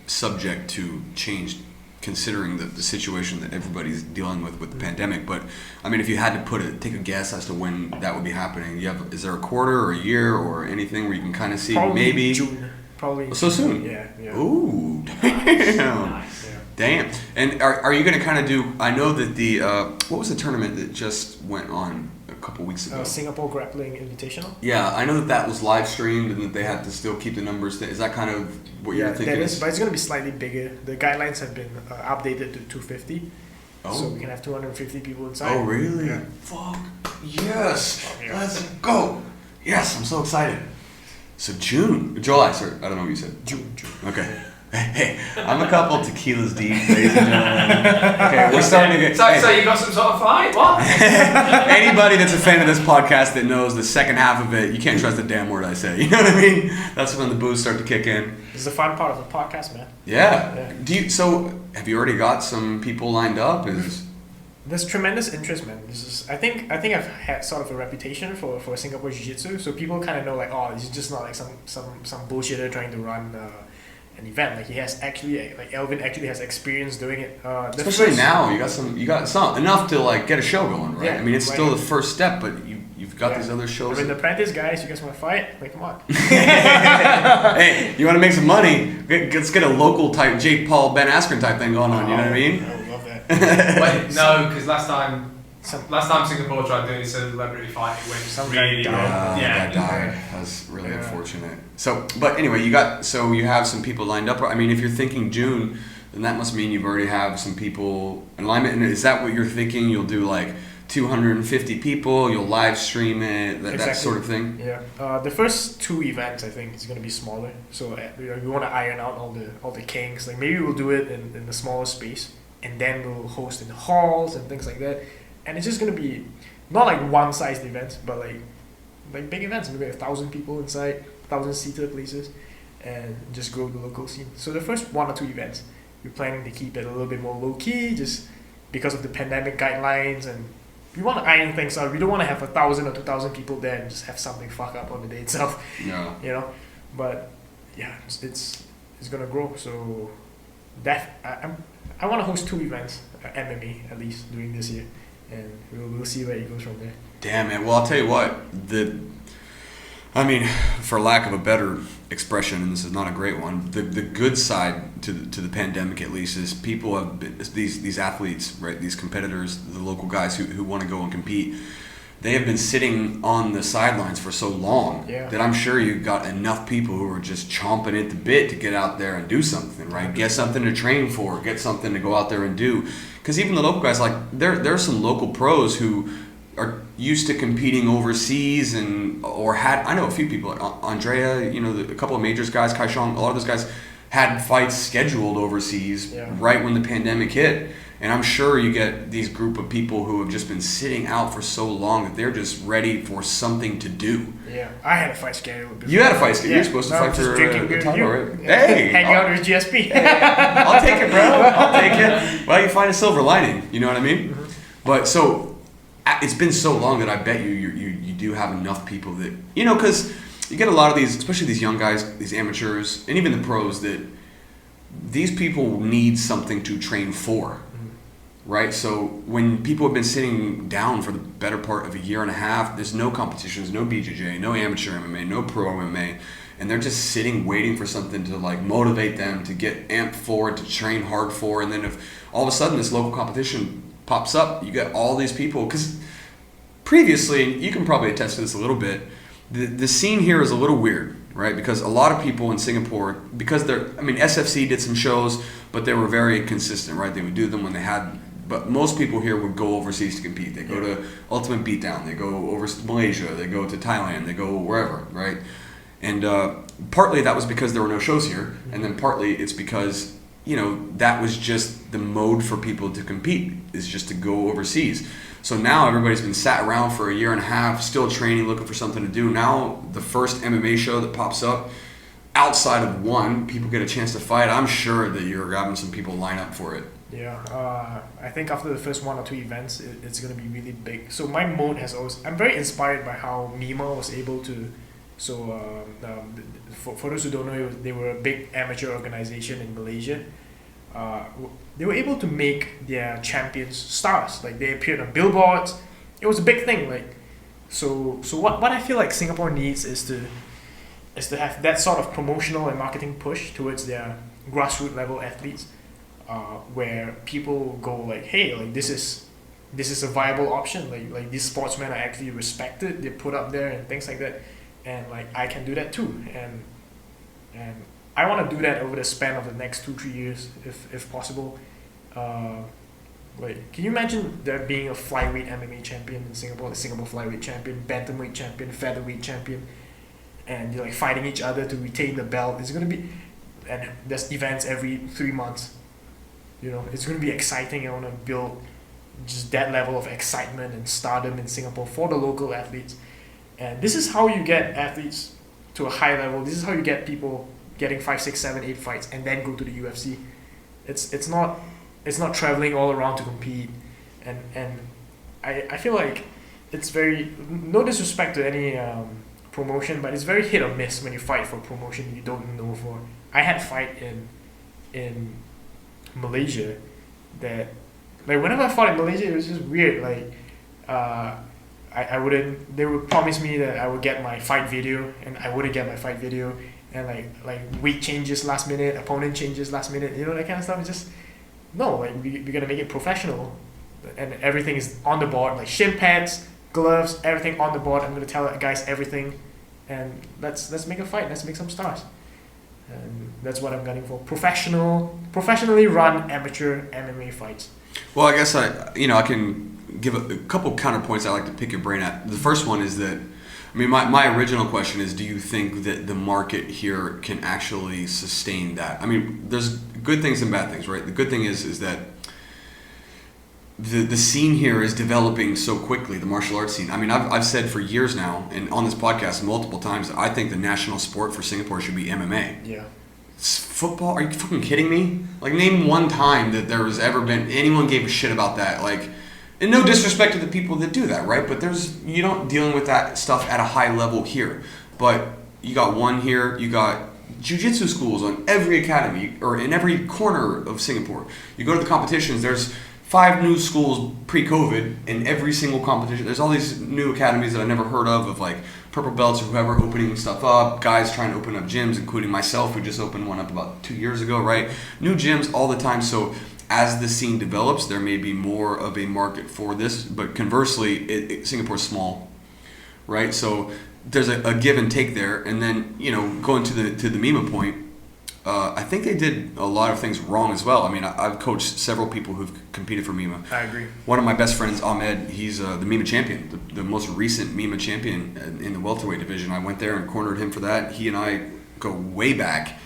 S1: subject to change considering the situation that everybody's dealing with the pandemic, but I mean, if you had to take a guess as to when that would be happening, is there a quarter or a year or anything where you can kind of see maybe
S2: June? Probably
S1: so soon.
S2: Yeah.
S1: Ooh, damn.
S3: Nice.
S1: Damn. And are you going to kind of do, I know that the, what was the tournament that just went on a couple weeks ago?
S2: Singapore Grappling Invitational?
S1: Yeah, I know that was live streamed and that they had to still keep the numbers. Is that kind of what you're thinking?
S2: Yeah, that is, but it's going to be slightly bigger. The guidelines have been updated to 250.
S1: Oh.
S2: So we can have 250 people inside.
S1: Oh, really?
S2: Yeah.
S1: Fuck. Yes. Let's go. Yes, I'm so excited. So July, sir. I don't know what you said.
S2: June.
S1: Okay. Hey, I'm a couple tequilas deep, ladies and gentlemen. Okay, we're starting to get...
S3: So you got some sort of fight? What?
S1: Anybody that's a fan of this podcast that knows the second half of it, you can't trust a damn word I say. You know what I mean? That's when the booze start to kick in.
S2: It's the fun part of the podcast, man.
S1: Yeah. So, have you already got some people lined up?
S2: There's tremendous interest, man. I think I've had sort of a reputation for Singapore Jiu-Jitsu, so people kind of know it's just not some bullshitter trying to run an event. Alvin actually has experience doing it.
S1: Especially now, you got some enough to get a show going, right?
S2: Yeah,
S1: I mean, it's still the first step, but you've got these other shows.
S2: I mean, the Apprentice guys, you guys want to fight? Come on.
S1: Hey, you want to make some money? Let's get a local type Jake Paul, Ben Askren type thing going on. You know what I mean?
S2: I would love that.
S3: Wait, no, because last time Singapore tried doing a celebrity fight, it went
S2: Some
S3: really
S2: guy
S3: wrong.
S1: That died. That was really unfortunate. So, but anyway, you have some people lined up. I mean, if you're thinking June, then that must mean you've already have some people in alignment. And is that what you're thinking? You'll do 250 people. You'll live stream it. That sort of thing.
S2: Yeah. The first 2 events, I think, is going to be smaller. So we want to iron out all the kinks. Maybe we'll do it in the smaller space, and then we'll host in the halls and things like that. And it's just gonna be not one-sized events, but big events. Maybe 1,000 people inside, 1,000 seater places, and just grow the local scene. So the first 1 or 2 events, we're planning to keep it a little bit more low-key, just because of the pandemic guidelines, and we want to iron things out. We don't want to have 1,000 or 2,000 people there and just have something fuck up on the day itself.
S1: Yeah.
S2: But yeah, it's gonna grow. So I want to host 2 events, MMA at least, during this year, and we'll see where it goes from there.
S1: Damn, man. Well, I'll tell you what. For lack of a better expression, and this is not a great one, the good side to the pandemic, at least, is people have been, these athletes, right? These competitors, the local guys who want to go and compete. They have been sitting on the sidelines for so long that I'm sure you've got enough people who are just chomping at the bit to get out there and do something, right? Get something to train for, get something to go out there and do. Because even the local guys, like there are some local pros who are used to competing overseas I know a few people, Andrea, a couple of majors guys, Kai Shong, a lot of those guys had fights scheduled overseas right when the pandemic hit. And I'm sure you get these group of people who have just been sitting out for so long that they're just ready for something to do.
S2: Yeah, I had a fight scheduled.
S1: You had a fight scheduled. You're supposed to fight for the title, right?
S2: Hey, hang out with GSP.
S1: I'll take it, bro. I'll take it. Well, you find a silver lining. You know what I mean? Mm-hmm. But so it's been so long that I bet you do have enough people that because you get a lot of these, especially these young guys, these amateurs, and even the pros, that these people need something to train for. Right, so when people have been sitting down for the better part of a year and a half, there's no competitions, no BJJ, no amateur MMA, no pro MMA, and they're just sitting waiting for something to like motivate them to get amped for, to train hard for, and then if all of a sudden this local competition pops up, you get all these people, because previously, you can probably attest to this a little bit, the scene here is a little weird, right, because a lot of people in Singapore, because SFC did some shows, but they were very consistent, right, they would do them when they had. But most people here would go overseas to compete. They go to Ultimate Beatdown. They go over to Malaysia. They go to Thailand. They go wherever, right? And partly that was because there were no shows here, and then partly it's because that was just the mode for people to compete, is just to go overseas. So now everybody's been sat around for a year and a half, still training, looking for something to do. Now the first MMA show that pops up, outside of one, people get a chance to fight. I'm sure that you're having some people line up for it.
S2: Yeah, I think after the first 1 or 2 events, it's going to be really big. So my mode has always... I'm very inspired by how Mima was able to... So for those who don't know, they were a big amateur organization in Malaysia. They were able to make their champions stars. Like, they appeared on billboards. It was a big thing. Like, so what I feel like Singapore needs is to have that sort of promotional and marketing push towards their grassroots level athletes. Where people go like, hey, like this is a viable option. Like these sportsmen are actually respected. They're put up there and things like that. And like I can do that too. And I want to do that over the span of the next 2-3 years, if possible. Like, can you imagine there being a flyweight MMA champion in Singapore, the Singapore flyweight champion, bantamweight champion, featherweight champion, and you're like fighting each other to retain the belt? It's gonna be, and there's events every 3 months. It's going to be exciting. I want to build just that level of excitement and stardom in Singapore for the local athletes. And this is how you get athletes to a high level. This is how you get people getting 5, 6, 7, 8 fights and then go to the UFC. It's not traveling all around to compete. And I feel like it's very, no disrespect to any promotion, but it's very hit or miss when you fight for a promotion you don't know for. I had a fight in Malaysia that, like, whenever I fought in Malaysia, it was just weird. Like, I wouldn't, they would promise me that I would get my fight video, and I wouldn't get my fight video, and like weight changes last minute, opponent changes last minute, that kind of stuff. It's just, no, like, we're gonna make it professional, and everything is on the board, like shin pads, gloves, everything on the board. I'm gonna tell guys everything, and let's make a fight, let's make some stars. And that's what I'm gunning for. Professionally run amateur MMA fights.
S1: Well, I guess I can give a couple counterpoints I like to pick your brain at. The first one is that, my original question is, do you think that the market here can actually sustain that? There's good things and bad things, right? The good thing is that the scene here is developing so quickly, the martial arts scene. I've said for years now, and on this podcast multiple times, that I think the national sport for Singapore should be MMA.
S2: Yeah.
S1: It's football? Are you fucking kidding me? Like, name one time that there has ever been anyone gave a shit about that. Like, and no disrespect to the people that do that, right? But you don't dealing with that stuff at a high level here. But you got one here, you got jiu-jitsu schools on every academy or in every corner of Singapore. You go to the competitions, there's 5 new schools pre-COVID in every single competition. There's all these new academies that I never heard of like purple belts or whoever opening stuff up, guys trying to open up gyms, including myself, who just opened one up about 2 years ago, right? New gyms all the time. So as the scene develops, there may be more of a market for this, but conversely, Singapore's small, right? So there's a give and take there. And then, going to the Mima point, I think they did a lot of things wrong as well. I mean, I've coached several people who've competed for Mima.
S2: I agree.
S1: One of my best friends, Ahmed, he's the Mima champion, the most recent Mima champion in the welterweight division. I went there and cornered him for that. He and I go way back.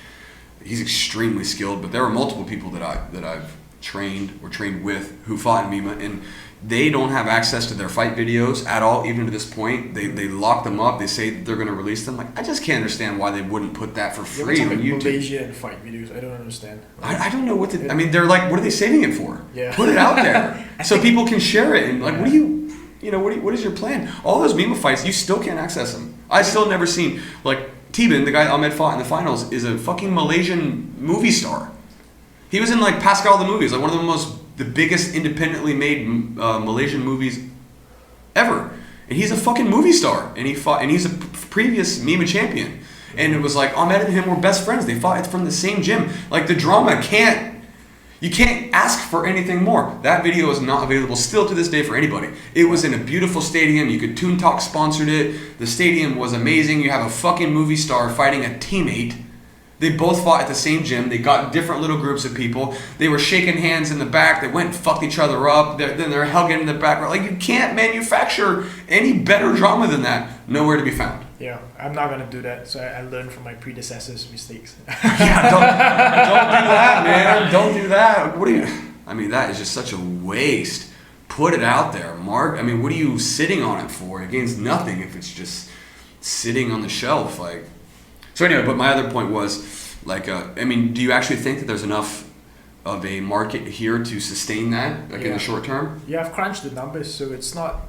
S1: He's extremely skilled, but there were multiple people that I've trained or trained with who fought in Mima, and they don't have access to their fight videos at all, even to this point. They lock them up. They say that they're going to release them. Like, I just can't understand why they wouldn't put that for free on YouTube.
S2: Malaysian fight videos, I don't understand.
S1: I don't know what to... I mean, they're like, what are they saving it for?
S2: Yeah.
S1: Put it out there so people can share it. And like, what do you... what is your plan? All those Mima fights, you still can't access them. I still never seen... Like, Tibin, the guy Ahmed fought in the finals, is a fucking Malaysian movie star. He was in like Pascal the Movies, like one of the biggest independently made Malaysian movies ever. And he's a fucking movie star, and he's a previous Mima champion. And it was like Ahmed and him were best friends. They fought from the same gym. Like the drama you can't ask for anything more. That video is not available still to this day for anybody. It was in a beautiful stadium. You could Toon Talk sponsored it. The stadium was amazing. You have a fucking movie star fighting a teammate. They both fought at the same gym. They got different little groups of people. They were shaking hands in the back. They went and fucked each other up. Then they're hugging in the back. Like, you can't manufacture any better drama than that. Nowhere to be found.
S2: Yeah, I'm not going to do that. So I learned from my predecessors' mistakes.
S1: Yeah, don't do that, man. Don't do that. What do you... I mean, that is just such a waste. Put it out there, Mark. I mean, what are you sitting on it for? It gains nothing if it's just sitting on the shelf. Like... So anyway, but my other point was, like, I mean, do you actually think that there's enough of a market here to sustain that, like in the short term?
S2: Yeah, I've crunched the numbers, so it's not.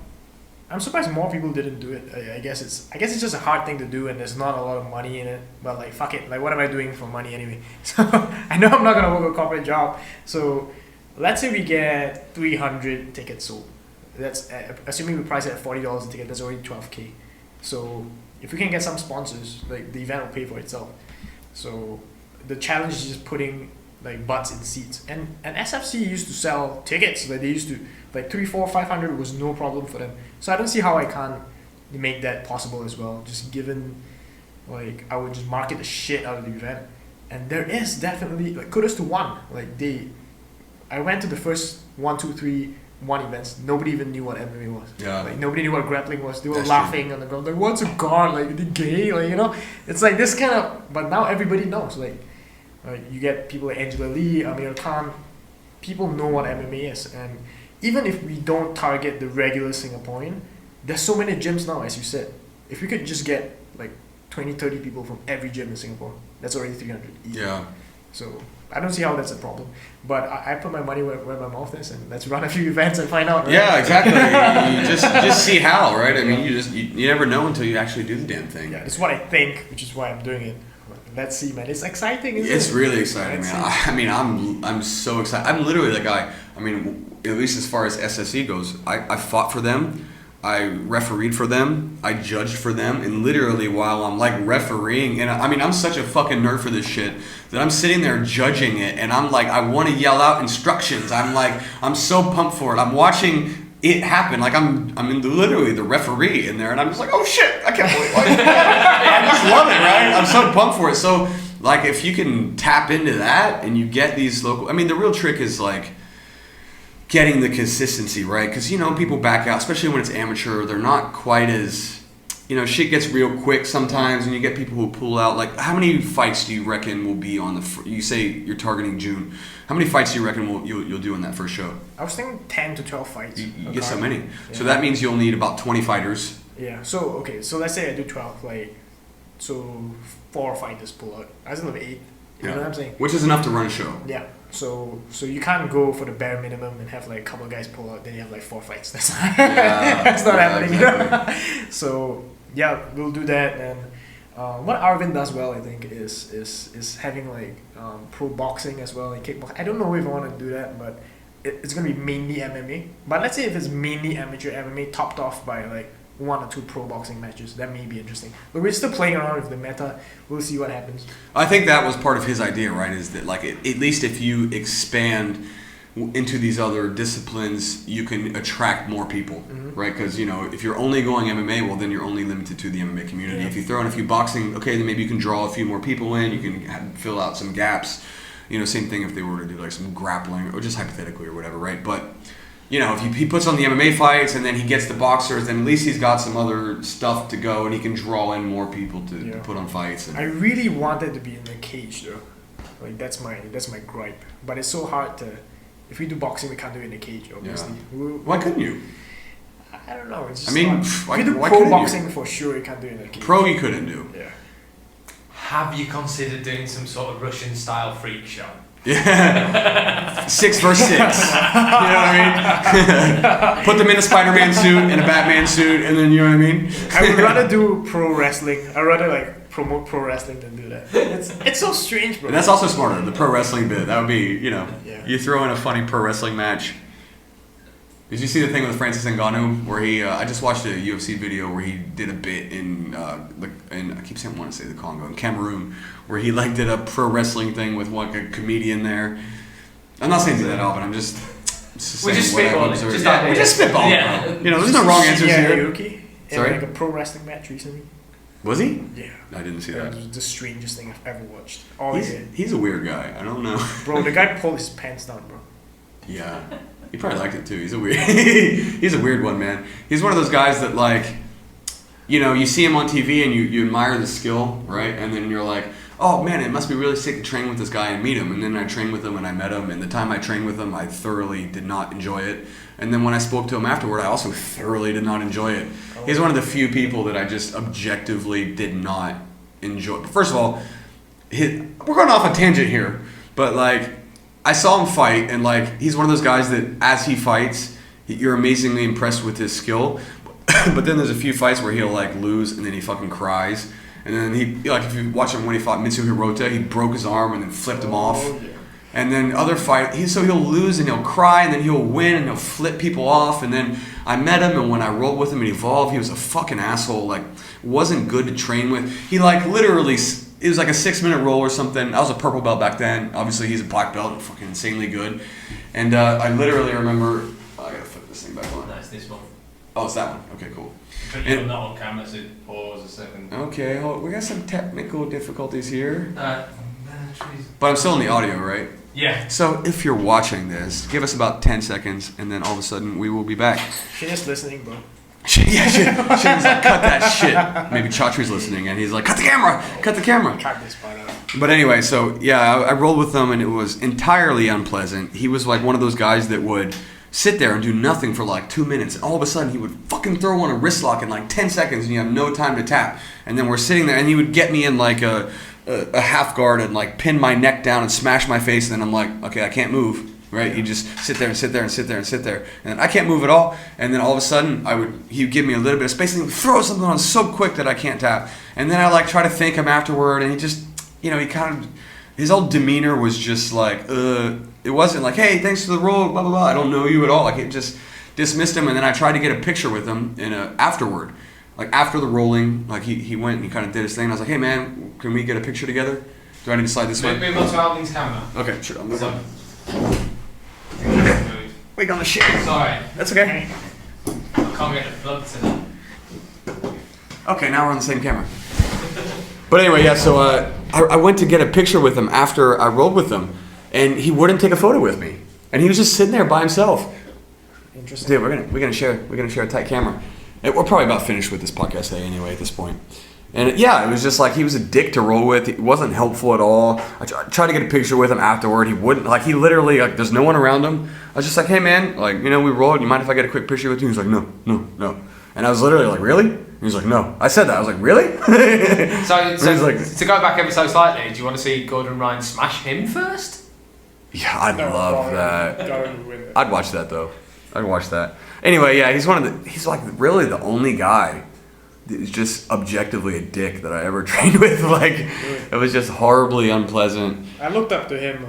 S2: I'm surprised more people didn't do it. I guess it's just a hard thing to do, and there's not a lot of money in it. But like, fuck it, like, what am I doing for money anyway? So I know I'm not gonna work a corporate job. So let's say we get 300 tickets sold. That's assuming we price it at $40 a ticket. That's already $12K. So if we can get some sponsors, like, the event will pay for itself. So the challenge is just putting like butts in seats. And SFC used to sell tickets. Like, they used to, like, 300, 400, 500 was no problem for them. So I don't see how I can't make that possible as well. Just given, like, I would just market the shit out of the event. And there is definitely, like, kudos to one. Like, I went to the first 1, 2, 3 events. Nobody even knew what MMA was.
S1: Yeah.
S2: Like, nobody knew what grappling was. They were laughing on the ground. Like, what's a guard? Like, they gay? Like, it's like this kind of. But now everybody knows. Like you get people like Angela Lee, Amir Khan. People know what MMA is, and even if we don't target the regular Singaporean, there's so many gyms now, as you said. If we could just get like 20, 30 people from every gym in Singapore, that's already 300 easy.
S1: Yeah.
S2: So I don't see how that's a problem, but I put my money where my mouth is, and let's run a few events and find out. Right?
S1: Yeah, exactly. You just see how, right? I mean, you never know until you actually do the damn thing.
S2: Yeah, that's what I think, which is why I'm doing it. Let's see, man. It's exciting, isn't it?
S1: It's really exciting, man. I mean, I'm so excited. I'm literally the guy. I mean, at least as far as SSE goes, I fought for them. I refereed for them. I judged for them. And literally while I'm like refereeing, and I mean, I'm such a fucking nerd for this shit that I'm sitting there judging it, and I'm like, I want to yell out instructions. I'm so pumped for it. I'm watching it happened. Like, I'm literally the referee in there, and I'm just like, oh shit, I can't believe it. I just love it, right? I'm so pumped for it. So, like, if you can tap into that and you get these local, I mean, the real trick is like getting the consistency, right? Because, people back out, especially when it's amateur. They're not quite as, shit gets real quick sometimes, and you get people who pull out. Like, how many fights do you reckon will be on you say you're targeting June. How many fights do you reckon you'll do in that first show?
S2: I was thinking 10 to 12 fights.
S1: You get so many. Yeah. So
S2: Yeah.
S1: that means you'll need about 20 fighters.
S2: Yeah. So, okay. So let's say I do 12. Like, so 4 fighters pull out. I was another 8. You know what I'm saying?
S1: Which is enough to run a show.
S2: Yeah. So you can't go for the bare minimum and have like a couple of guys pull out. Then you have like 4 fights. That's not happening.
S1: Exactly.
S2: So yeah, we'll do that, and What Arvin does well, I think, is having like pro boxing as well, like kickboxing. I don't know if I want to do that, but it's gonna be mainly MMA. But let's say if it's mainly amateur MMA topped off by like 1 or 2 pro boxing matches, that may be interesting. But we're still playing around with the meta. We'll see what happens.
S1: I think that was part of his idea, right? Is that like at least if you expand into these other disciplines, you can attract more people, right? Because if you're only going MMA, well, then you're only limited to the MMA community.
S2: Yeah.
S1: If you throw in a few boxing, okay, then maybe you can draw a few more people in. You can fill out some gaps. Same thing if they were to do like some grappling or just hypothetically or whatever, right? But if he puts on the MMA fights and then he gets the boxers, then at least he's got some other stuff to go and he can draw in more people to put on fights.
S2: I really wanted to be in the cage though. Like that's my gripe. But it's so hard to. If we do boxing, we can't do it in a cage, obviously.
S1: Yeah. Why couldn't you?
S2: I don't know. It's just
S1: why
S2: if we do pro
S1: couldn't
S2: boxing,
S1: you?
S2: for sure, you can't do it in a cage.
S1: Pro you couldn't do.
S2: Yeah.
S3: Have you considered doing some sort of Russian-style freak show?
S1: Yeah. 6 versus 6. You know what I mean? Put them in a Spider-Man suit and a Batman suit, and then you know what I mean?
S2: I would rather do pro wrestling. I'd rather like promote pro wrestling than do that. It's so strange, bro.
S1: And that's also smarter, the pro wrestling bit. That would be,
S2: Yeah.
S1: you throw in a funny pro wrestling match. Did you see the thing with Francis Ngannou where he? I just watched a UFC video where he did a bit in I keep saying I want to say the Congo in Cameroon, where he like did a pro wrestling thing with a comedian there. I'm not saying do that often. I'm just
S3: We're just spitballing.
S1: We're just spitballing.
S3: Yeah.
S1: Bro. There's no wrong answers here.
S2: Aoki in
S1: Sorry?
S2: like a pro wrestling match recently.
S1: Was he?
S2: Yeah.
S1: I didn't see
S2: It
S1: that.
S2: was the strangest thing I've ever watched.
S1: He's a weird guy. I don't know.
S2: Bro, the guy pulled his pants down, bro.
S1: Yeah. He probably liked it too. He's a weird one, man. He's one of those guys that like, you see him on TV and you admire the skill, right? And then you're like, oh man, it must be really sick to train with this guy and meet him. And then I trained with him and I met him, and the time I trained with him, I thoroughly did not enjoy it. And then when I spoke to him afterward, I also thoroughly did not enjoy it. He's one of the few people that I just objectively did not enjoy. But first of all, we're going off a tangent here, but like, I saw him fight, and like he's one of those guys that as he fights, you're amazingly impressed with his skill. But then there's a few fights where he'll like lose, and then he fucking cries. And then if you watch him when he fought Mitsu Hirota, he broke his arm and then flipped him off.
S2: Yeah.
S1: And then other fight, he'll lose and he'll cry, and then he'll win and he'll flip people off. And then I met him, and when I rolled with him and evolved, he was a fucking asshole. Like, wasn't good to train with. He like literally. It was like a 6-minute roll or something. I was a purple belt back then. Obviously, he's a black belt, fucking insanely good. And I literally remember. I gotta flip this thing back on.
S4: That's this one.
S1: Oh, it's that one. Okay, cool.
S4: Put you on that on camera, so pause a second.
S1: Okay, we got some technical difficulties here.
S4: Batteries.
S1: But I'm still in the audio, right?
S4: Yeah.
S1: So if you're watching this, give us about 10 seconds, and then all of a sudden we will be back.
S2: She's just listening, bro.
S1: Shane's like, cut that shit. Maybe Chatri's listening, and he's like, cut the camera.
S2: Cut this part out.
S1: But anyway, so yeah, I rolled with him, and it was entirely unpleasant. He was like one of those guys that would sit there and do nothing for like 2 minutes, and all of a sudden he would fucking throw on a wrist lock in like 10 seconds, and you have no time to tap. And then we're sitting there, and he would get me in like a half guard and like pin my neck down and smash my face, and then I'm like, okay, I can't move. Right, you just sit there and sit there and sit there and sit there, and I can't move at all. And then all of a sudden, he would give me a little bit of space, and he would throw something on so quick that I can't tap. And then I like try to thank him afterward, and he just, he kind of, his whole demeanor was just like, it wasn't like, hey, thanks for the roll, blah blah blah. I don't know you at all. Like, it just dismissed him. And then I tried to get a picture with him afterward, like after the rolling, like he went and he kind of did his thing. I was like, hey man, can we get a picture together? Do I need to slide this way?
S4: Move on to Alvin's camera.
S1: Okay, sure. I'll move on.
S4: We're
S1: gonna shit.
S4: Sorry,
S1: That's okay.
S4: I can't get the plug to that.
S1: Okay, now we're on the same camera. But anyway, yeah, so I went to get a picture with him after I rolled with him, and he wouldn't take a photo with me. And he was just sitting there by himself.
S2: Interesting.
S1: Dude, we're gonna share a tight camera. And we're probably about finished with this podcast day anyway at this point. And it was just like he was a dick to roll with. He wasn't helpful at all. I tried to get a picture with him afterward. He wouldn't. Like, he literally, like, there's no one around him. I was just like, hey man, like, we rolled. You mind if I get a quick picture with you? He was like, no. And I was literally like, really? He was like, no. I said that. I was like, really?
S3: So
S1: like,
S3: to go back ever so slightly, do you want to see Gordon Ryan smash him first?
S1: yeah, I'd love that.
S2: Darren would win that.
S1: I'd watch that though. I'd watch that. Anyway, yeah, he's like really the only guy is just objectively a dick that I ever trained with. Like, it was just horribly unpleasant.
S2: I looked up to him,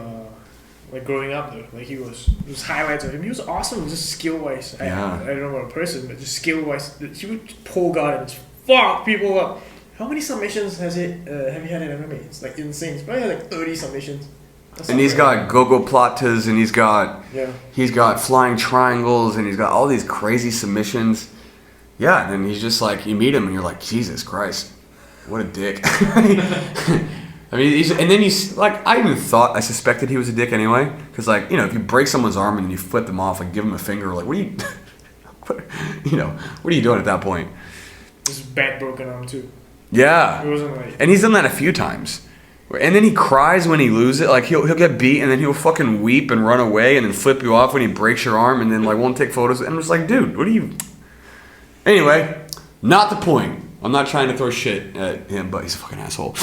S2: like growing up though. Like he was highlights of him. He was awesome, just skill wise.
S1: Yeah.
S2: I don't know about a person, but just skill wise, he would pull guard and just fuck people up. How many submissions have you had in MMA? It's like insane. It's probably like 30 submissions.
S1: And he's got go-go platas, and he's got flying triangles, and he's got all these crazy submissions. Yeah, and then he's just like, you meet him and you're like, Jesus Christ, what a dick. I mean, and then like, I suspected he was a dick anyway, because like, you know, if you break someone's arm and you flip them off and give them a finger, like, what are you doing at that point?
S2: This bad broken arm too.
S1: Yeah.
S2: It wasn't like,
S1: and he's done that a few times. And then he cries when he loses it. Like, he'll get beat, and then he'll fucking weep and run away and then flip you off when he breaks your arm, and then like won't take photos. And I'm just like, dude, what are you... Anyway, not the point. I'm not trying to throw shit at him, but he's a fucking asshole.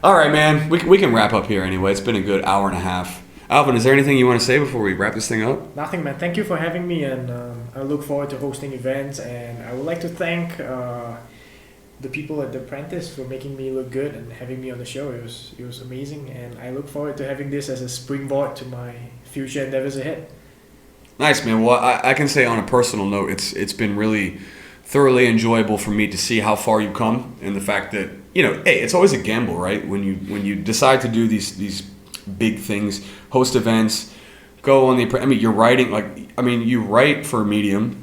S1: All right, man. We can wrap up here anyway. It's been a good hour and a half. Alvin, is there anything you want to say before we wrap this thing up?
S2: nothing, man. Thank you for having me, and I look forward to hosting events. And I would like to thank the people at the Apprentice for making me look good and having me on the show. It was amazing, and I look forward to having this as a springboard to my future endeavors ahead.
S1: Nice, man. Well, I can say on a personal note, it's been really thoroughly enjoyable for me to see how far you've come, and the fact that, you know, hey, it's always a gamble, right? When you decide to do these big things, host events, go on the... I mean, you're writing, you write for Medium.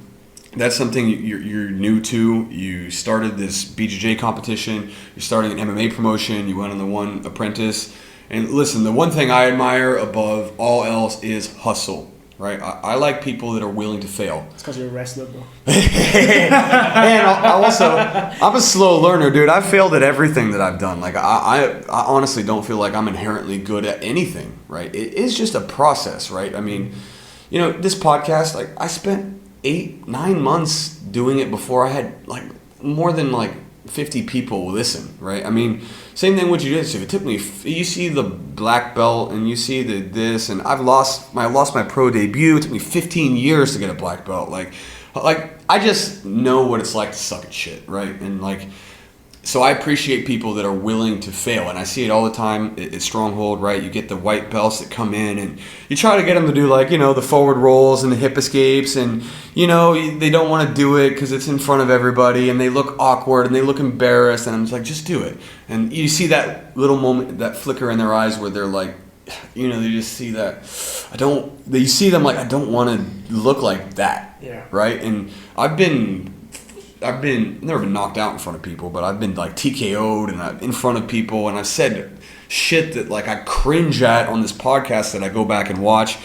S1: That's something you're new to. You started this BJJ competition. You're starting an MMA promotion. You went on the one Apprentice. And listen, the one thing I admire above all else is hustle, right? I like people that are willing to fail.
S2: It's because you're a wrestler, bro.
S1: And I'm a slow learner, dude. I've failed at everything that I've done. Like, I honestly don't feel like I'm inherently good at anything, right? It is just a process, right? I mean, you know, this podcast, like, I spent 8-9 months doing it before I had like more than like 50 people listen, right? I mean, same thing with jiu-jitsu. It took me, you see the black belt and you see this, and I lost my pro debut. It took me 15 years to get a black belt. Like I just know what it's like to suck at shit, right? And like, so I appreciate people that are willing to fail, and I see it all the time at Stronghold, right? You get the white belts that come in, and you try to get them to do, like, you know, the forward rolls and the hip escapes, and, you know, they don't want to do it because it's in front of everybody, and they look awkward, and they look embarrassed, and I'm just like, just do it. And you see that little moment, that flicker in their eyes where they're like, you know, they just see that, you see them like, I don't want to look like that,
S2: Yeah.
S1: right? And I've never been knocked out in front of people, but I've been like TKO'd and I'm in front of people, and I've said shit that like I cringe at on this podcast that I go back and watch.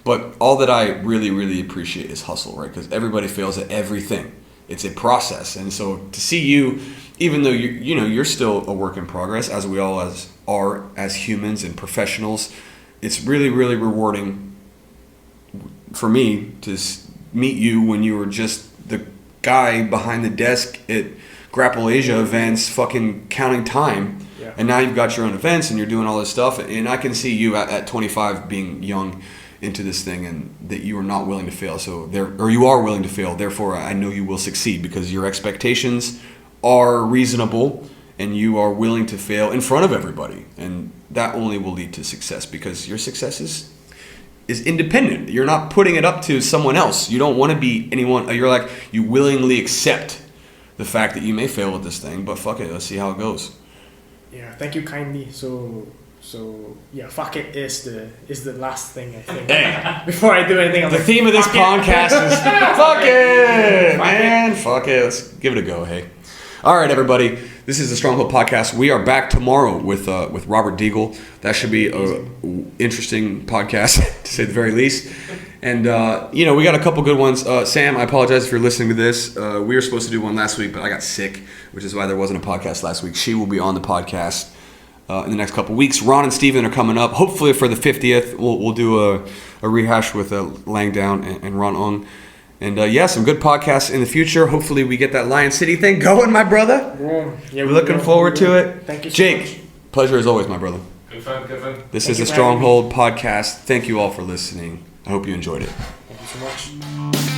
S1: But all that I really, really appreciate is hustle, right? Because everybody fails at everything. It's a process. And so to see you, even though you're still a work in progress, as we all are as humans and professionals, it's really, really rewarding for me to meet you when you were just the guy behind the desk at Grapple Asia events fucking counting time.
S2: Yeah.
S1: And now you've got your own events and you're doing all this stuff, and I can see you at 25 being young into this thing, and that you are not willing to fail. You are willing to fail, therefore I know you will succeed because your expectations are reasonable and you are willing to fail in front of everybody, and that only will lead to success because your success is independent. You're not putting it up to someone else. You don't want to be anyone. You're like, you willingly accept the fact that you may fail with this thing, but fuck it, let's see how it goes.
S2: Yeah, thank you kindly. So yeah, fuck it is the last thing I think.
S1: Hey.
S2: Before I do anything, I'm
S1: The
S2: like,
S1: theme of this
S2: fuck it.
S1: podcast is fuck it, man. Fuck it. Let's give it a go, hey. All right, everybody. This is the Stronghold podcast. We are back tomorrow with Robert Deagle. That should be an interesting podcast, to say the very least. And, we got a couple good ones. Sam, I apologize if you're listening to this. We were supposed to do one last week, but I got sick, which is why there wasn't a podcast last week. She will be on the podcast in the next couple weeks. Ron and Steven are coming up. Hopefully for the 50th, we'll do a rehash with Langdown and Ron Ang. And some good podcasts in the future. Hopefully we get that Lion City thing going, my brother.
S2: Yeah,
S1: We're looking forward to it.
S2: Thank you so
S1: Jake,
S2: much.
S1: pleasure as always, my brother.
S4: Good fun, good fun.
S1: This
S2: Thank
S1: is
S2: you
S1: the
S2: for having me.
S1: Stronghold podcast. Thank you all for listening. I hope you enjoyed it.
S2: Thank you so much.